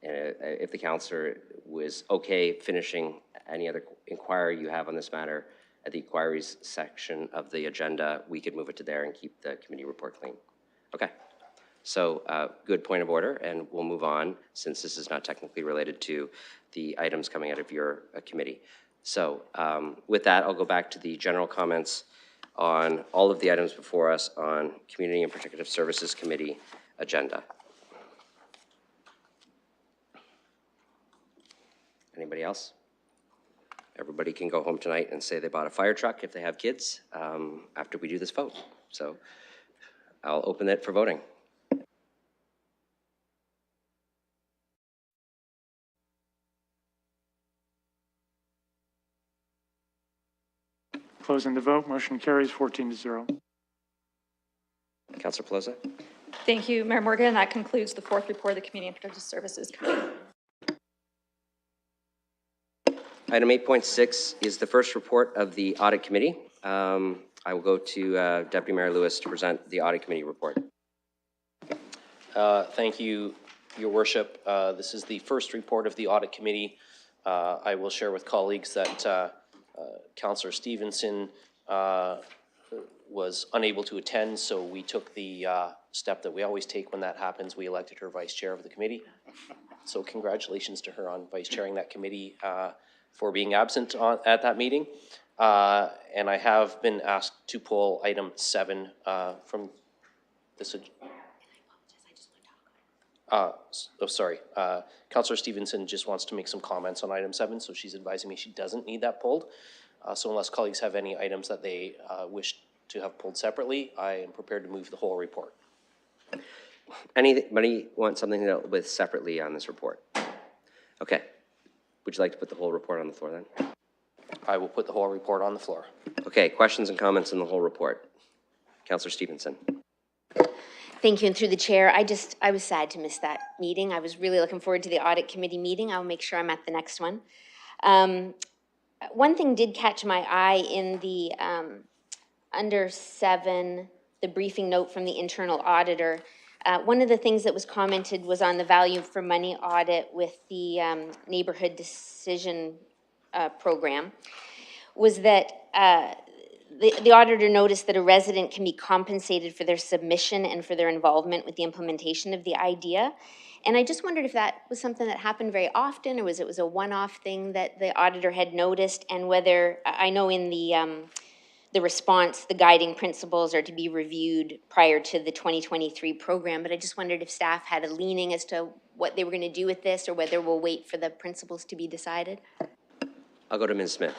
If the councillor was okay finishing any other inquiry you have on this matter at the inquiries section of the agenda, we could move it to there and keep the committee report clean. Okay. So good point of order, and we'll move on since this is not technically related to the items coming out of your committee. So with that, I'll go back to the general comments on all of the items before us on Community and Protective Services Committee agenda. Anybody else? Everybody can go home tonight and say they bought a fire truck if they have kids after we do this vote. So I'll open it for voting. Closing the vote, motion carries 14-0. Councillor Plaza. Thank you, Mayor Morgan. That concludes the fourth report of the Community and Protective Services Committee. Item 8.6 is the first report of the Audit Committee. I will go to Deputy Mayor Lewis to present the Audit Committee report. Thank you, Your Worship. This is the first report of the Audit Committee I will share with colleagues that Councillor Stevenson was unable to attend, so we took the step that we always take when that happens. We elected her vice chair of the committee. So congratulations to her on vice chairing that committee for being absent at that meeting. And I have been asked to pull item 7 from this. Sorry. Councillor Stevenson just wants to make some comments on item 7, so she's advising me she doesn't need that pulled. So unless colleagues have any items that they wish to have pulled separately, I am prepared to move the whole report. Anybody want something dealt with separately on this report? Okay. Would you like to put the whole report on the floor then? I will put the whole report on the floor. Okay, questions and comments on the whole report. Councillor Stevenson. Thank you, and through the chair, I was sad to miss that meeting. I was really looking forward to the audit committee meeting. I'll make sure I'm at the next one. One thing did catch my eye in the under 7, the briefing note from the internal auditor. One of the things that was commented was on the value for money audit with the neighborhood decision program, was that the auditor noticed that a resident can be compensated for their submission and for their involvement with the implementation of the idea. And I just wondered if that was something that happened very often, or was it a one-off thing that the auditor had noticed, and whether, I know in the response, the guiding principles are to be reviewed prior to the 2023 program, but I just wondered if staff had a leaning as to what they were going to do with this, or whether we'll wait for the principles to be decided. I'll go to Ms. Smith.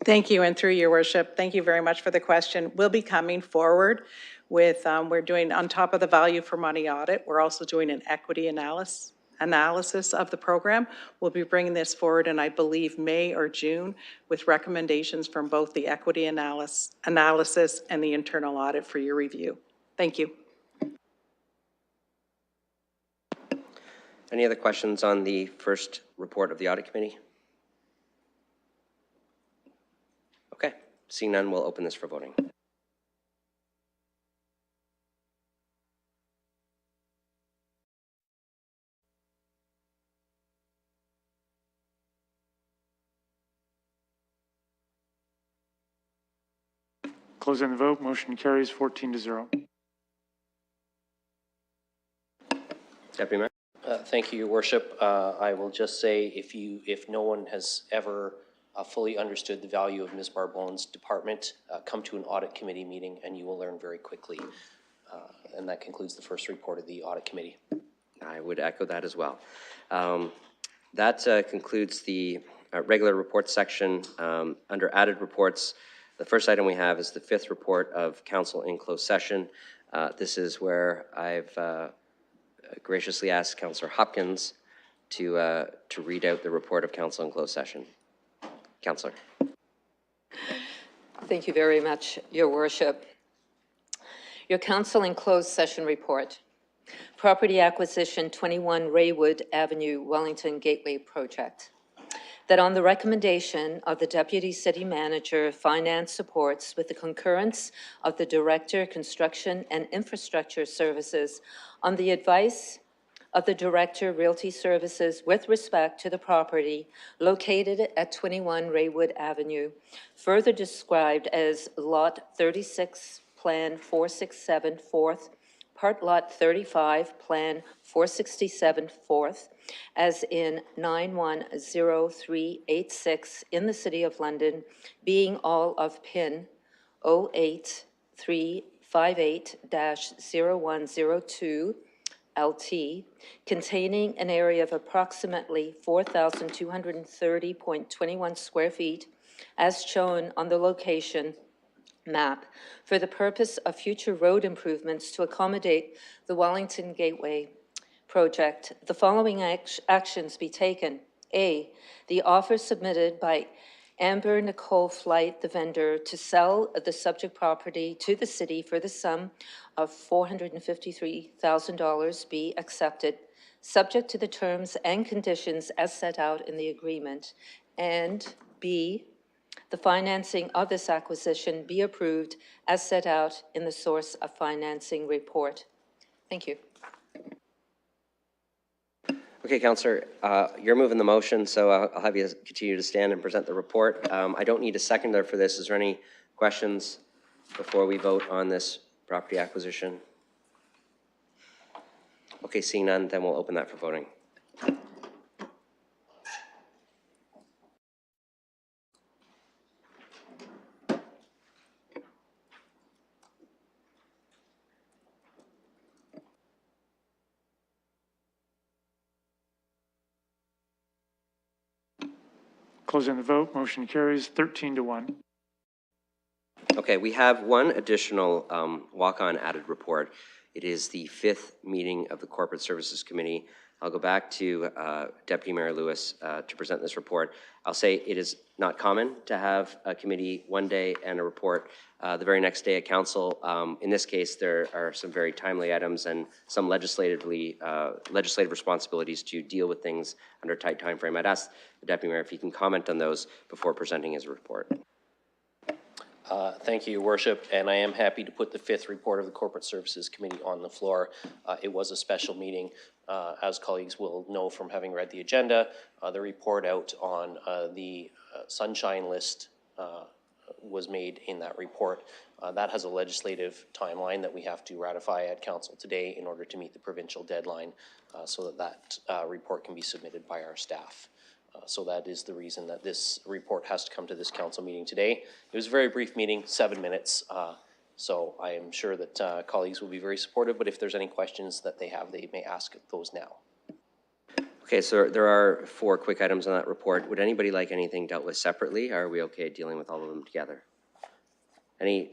Thank you, and through your worship, thank you very much for the question. We'll be coming forward with, we're doing, on top of the value for money audit, we're also doing an equity analysis of the program. We'll be bringing this forward in, I believe, May or June, with recommendations from both the equity analysis and the internal audit for your review. Thank you. Any other questions on the first report of the audit committee? Okay, seeing none, we'll open this for voting. Closing the vote, motion carries 14-0. Deputy Mayor. Thank you, Your Worship. I will just say, if no one has ever fully understood the value of Ms. Barbone's department, come to an audit committee meeting and you will learn very quickly. And that concludes the first report of the audit committee. I would echo that as well. That concludes the regular reports section. Under added reports, the first item we have is the 5th report of council in closed session. This is where I've graciously asked Councillor Hopkins to read out the report of council in closed session. Councillor. Thank you very much, Your Worship. Your council in closed session report. Property acquisition 21 Raywood Avenue, Wellington Gateway project. That on the recommendation of the Deputy City Manager, Finance Supports, with the concurrence of the Director, Construction and Infrastructure Services, on the advice of the Director, Realty Services, with respect to the property located at 21 Raywood Avenue, further described as Lot 36, Plan 467, 4th, Part Lot 35, Plan 467, 4th, as in 910386 in the City of London, being all of PIN 08358-0102 LT, containing an area of approximately 4,230.21 square feet, as shown on the location map, for the purpose of future road improvements to accommodate the Wellington Gateway project, the following actions be taken. A, the offer submitted by Amber Nicole Flight, the vendor, to sell the subject property to the city for the sum of $453,000 be accepted, subject to the terms and conditions as set out in the agreement. And B, the financing of this acquisition be approved as set out in the source of financing report. Thank you. Okay, Counselor, you're moving the motion, so I'll have you continue to stand and present the report. I don't need a seconder for this. Is there any questions before we vote on this property acquisition? Okay, seeing none, then we'll open that for voting. Closing the vote, motion carries 13-1. Okay, we have one additional walk-on added report. It is the 5th meeting of the Corporate Services Committee. I'll go back to Deputy Mayor Lewis to present this report. I'll say it is not common to have a committee one day and a report the very next day at council. In this case, there are some very timely items and some legislative responsibilities to deal with things under a tight time frame. I'd ask the Deputy Mayor if he can comment on those before presenting his report. Thank you, Your Worship, and I am happy to put the 5th report of the Corporate Services Committee on the floor. It was a special meeting. As colleagues will know from having read the agenda, the report out on the sunshine list was made in that report. That has a legislative timeline that we have to ratify at council today in order to meet the provincial deadline so that report can be submitted by our staff. So that is the reason that this report has to come to this council meeting today. It was a very brief meeting, 7 minutes. So I am sure that colleagues will be very supportive, but if there's any questions that they have, they may ask those now. Okay, so there are 4 quick items on that report. Would anybody like anything dealt with separately? Or are we okay dealing with all of them together?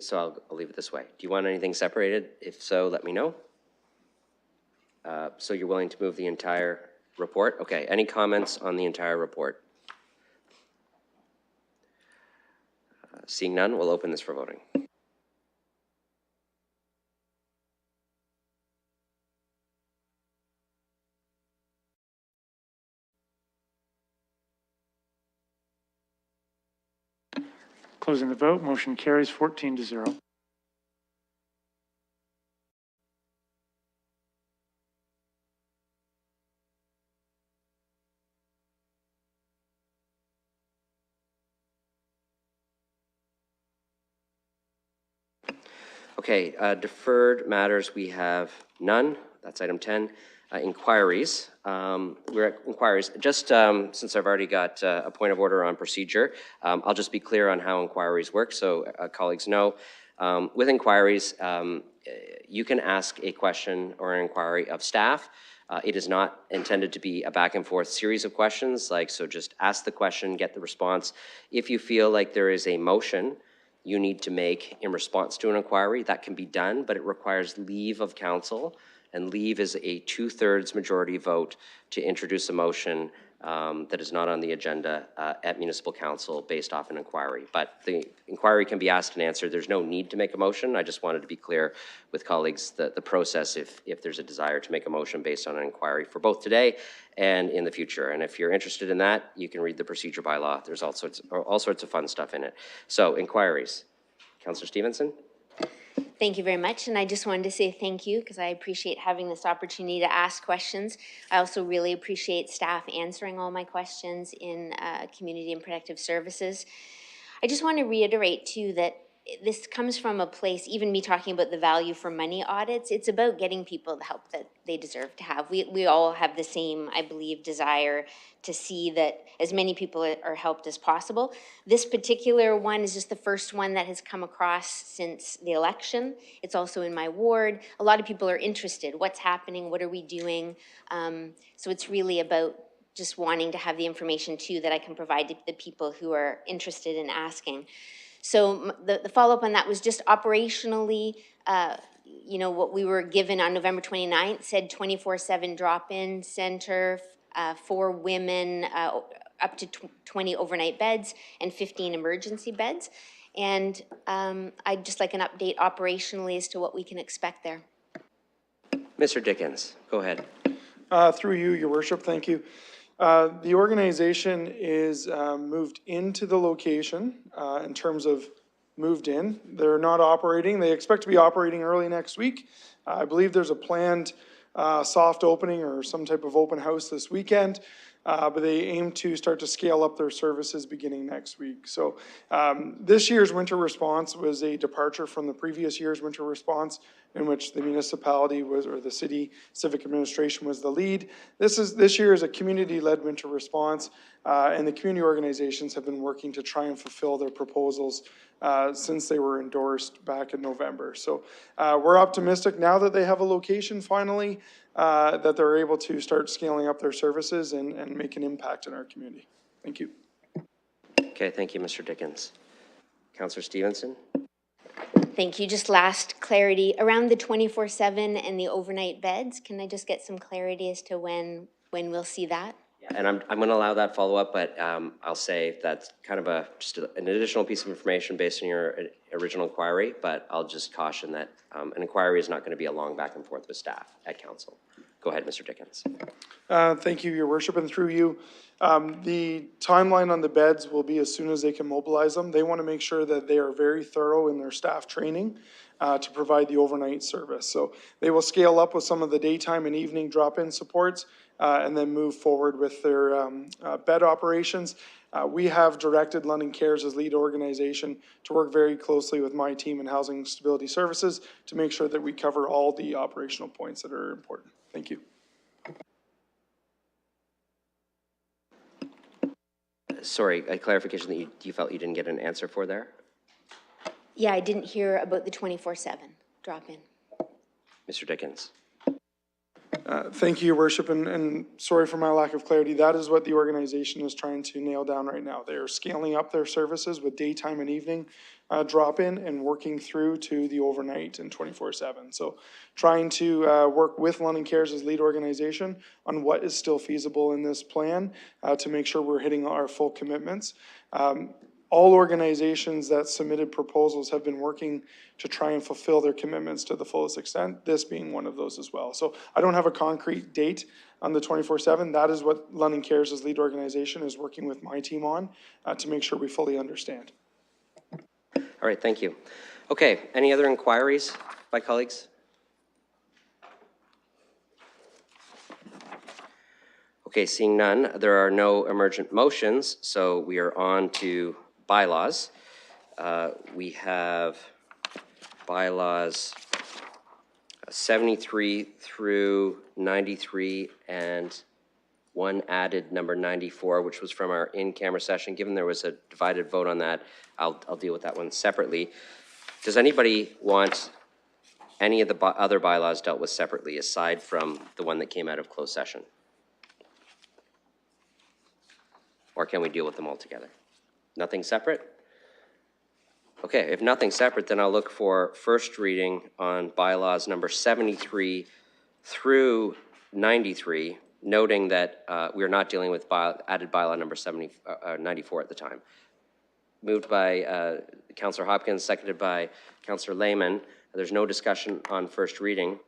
So I'll leave it this way. Do you want anything separated? If so, let me know. So you're willing to move the entire report? Okay, any comments on the entire report? Seeing none, we'll open this for voting. Closing the vote, motion carries 14-0. Okay, deferred matters, we have none. That's item 10. Inquiries. We're at inquiries. Just since I've already got a point of order on procedure, I'll just be clear on how inquiries work so colleagues know. With inquiries, you can ask a question or an inquiry of staff. It is not intended to be a back and forth series of questions, so just ask the question, get the response. If you feel like there is a motion you need to make in response to an inquiry, that can be done, but it requires leave of council, and leave is a 2/3 majority vote to introduce a motion that is not on the agenda at municipal council based off an inquiry. But the inquiry can be asked and answered. There's no need to make a motion. I just wanted to be clear with colleagues the process if there's a desire to make a motion based on an inquiry for both today and in the future. And if you're interested in that, you can read the procedure bylaw. There's all sorts of fun stuff in it. So inquiries. Councillor Stevenson? Thank you very much, and I just wanted to say thank you because I appreciate having this opportunity to ask questions. I also really appreciate staff answering all my questions in Community and Protective Services. I just want to reiterate too that this comes from a place, even me talking about the value for money audits, it's about getting people the help that they deserve to have. We all have the same, I believe, desire to see that as many people are helped as possible. This particular one is just the first one that has come across since the election. It's also in my ward. A lot of people are interested. What's happening? What are we doing? So it's really about just wanting to have the information too that I can provide to the people who are interested in asking. So the follow-up on that was just operationally, what we were given on November 29th said 24/7 drop-in center for women, up to 20 overnight beds and 15 emergency beds. And I'd just like an update operationally as to what we can expect there. Mr. Dickens, go ahead. Through you, Your Worship, thank you. The organization is moved into the location in terms of moved in. They're not operating. They expect to be operating early next week. I believe there's a planned soft opening or some type of open house this weekend. But they aim to start to scale up their services beginning next week. So this year's winter response was a departure from the previous year's winter response, in which the municipality was, or the city civic administration was the lead. This year is a community-led winter response, and the community organizations have been working to try and fulfill their proposals since they were endorsed back in November. So we're optimistic now that they have a location finally, that they're able to start scaling up their services and make an impact in our community. Thank you. Okay, thank you, Mr. Dickens. Councillor Stevenson? Thank you. Just last clarity around the 24/7 and the overnight beds. Can I just get some clarity as to when we'll see that? And I'm going to allow that follow-up, but I'll say that's kind of just an additional piece of information based on your original inquiry, but I'll just caution that an inquiry is not going to be a long back and forth with staff at council. Go ahead, Mr. Dickens. Thank you, Your Worship, and through you. The timeline on the beds will be as soon as they can mobilize them. They want to make sure that they are very thorough in their staff training to provide the overnight service. So they will scale up with some of the daytime and evening drop-in supports and then move forward with their bed operations. We have directed London Cares as lead organization to work very closely with my team in Housing Stability Services to make sure that we cover all the operational points that are important. Thank you. Sorry, a clarification that you felt you didn't get an answer for there? Yeah, I didn't hear about the 24/7 drop-in. Mr. Dickens. Thank you, Your Worship, and sorry for my lack of clarity. That is what the organization is trying to nail down right now. They are scaling up their services with daytime and evening drop-in and working through to the overnight and 24/7. So trying to work with London Cares as lead organization on what is still feasible in this plan to make sure we're hitting our full commitments. All organizations that submitted proposals have been working to try and fulfill their commitments to the fullest extent, this being one of those as well. So I don't have a concrete date on the 24/7. That is what London Cares as lead organization is working with my team on to make sure we fully understand. All right, thank you. Okay, any other inquiries by colleagues? Okay, seeing none, there are no emergent motions, so we are on to bylaws. We have bylaws 73 through 93 and one added number 94, which was from our in-camera session. Given there was a divided vote on that, I'll deal with that one separately. Does anybody want any of the other bylaws dealt with separately aside from the one that came out of closed session? Or can we deal with them all together? Nothing separate? Okay, if nothing separate, then I'll look for first reading on bylaws number 73 through 93, noting that we are not dealing with added bylaw number 94 at the time. Moved by Councillor Hopkins, seconded by Councillor Lehman. There's no discussion on first reading.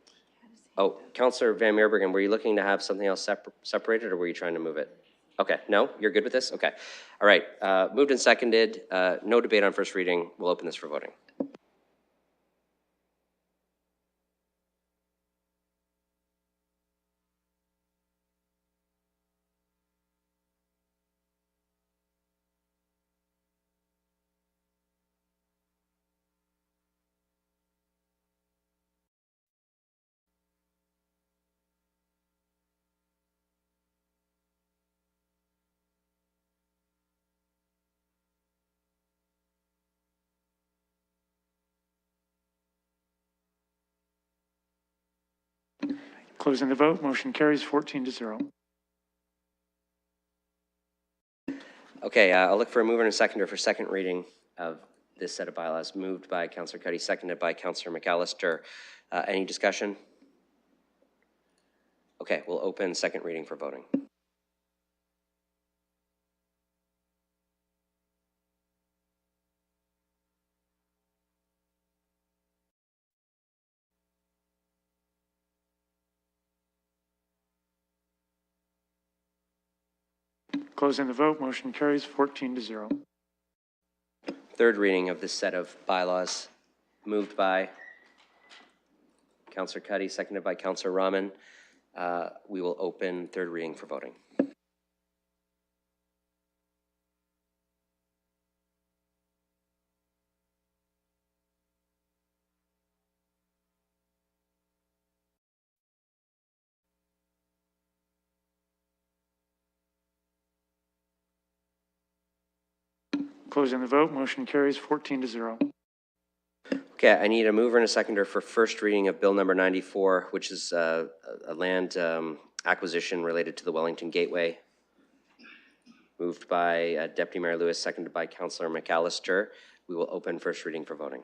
Oh, Councillor Van Meerbergen, were you looking to have something else separated, or were you trying to move it? Okay, no, you're good with this? Okay. All right, moved and seconded. No debate on first reading. We'll open this for voting. Closing the vote, motion carries 14-0. Okay, I'll look for a mover and a seconder for second reading of this set of bylaws. Moved by Councillor Cuddy, seconded by Councillor McAllister. Any discussion? Okay, we'll open second reading for voting. Closing the vote, motion carries 14-0. Third reading of this set of bylaws. Moved by Councillor Cuddy, seconded by Councillor Rahman. We will open third reading for voting. Closing the vote, motion carries 14-0. Okay, I need a mover and a seconder for first reading of Bill number 94, which is a land acquisition related to the Wellington Gateway. Moved by Deputy Mayor Lewis, seconded by Councillor McAllister. We will open first reading for voting.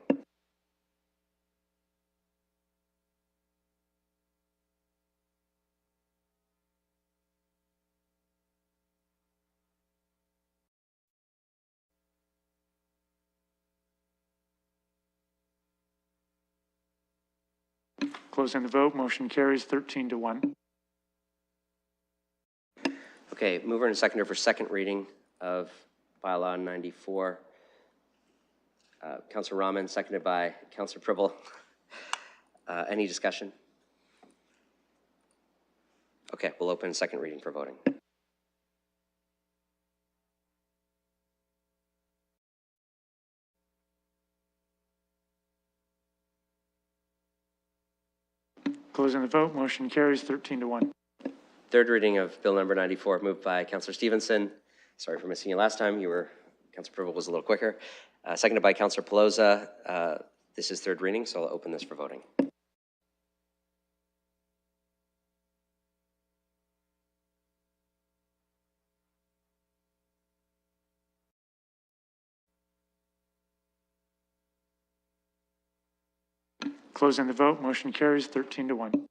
Closing the vote, motion carries 13-1. Okay, mover and seconder for second reading of bylaw 94. Councillor Rahman, seconded by Councillor Pribble. Any discussion? Okay, we'll open second reading for voting. Closing the vote, motion carries 13-1. Third reading of Bill number 94, moved by Councillor Stevenson. Sorry for missing you last time. Councillor Pribble was a little quicker. Seconded by Councillor Pelosa. This is third reading, so I'll open this for voting. Closing the vote, motion carries 13-1.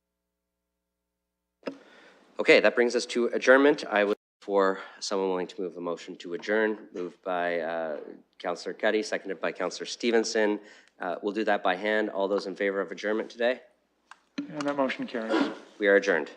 Okay, that brings us to adjournment. I would look for someone willing to move a motion to adjourn. Moved by Councillor Cuddy, seconded by Councillor Stevenson. We'll do that by hand. All those in favor of adjournment today? And that motion carries. We are adjourned.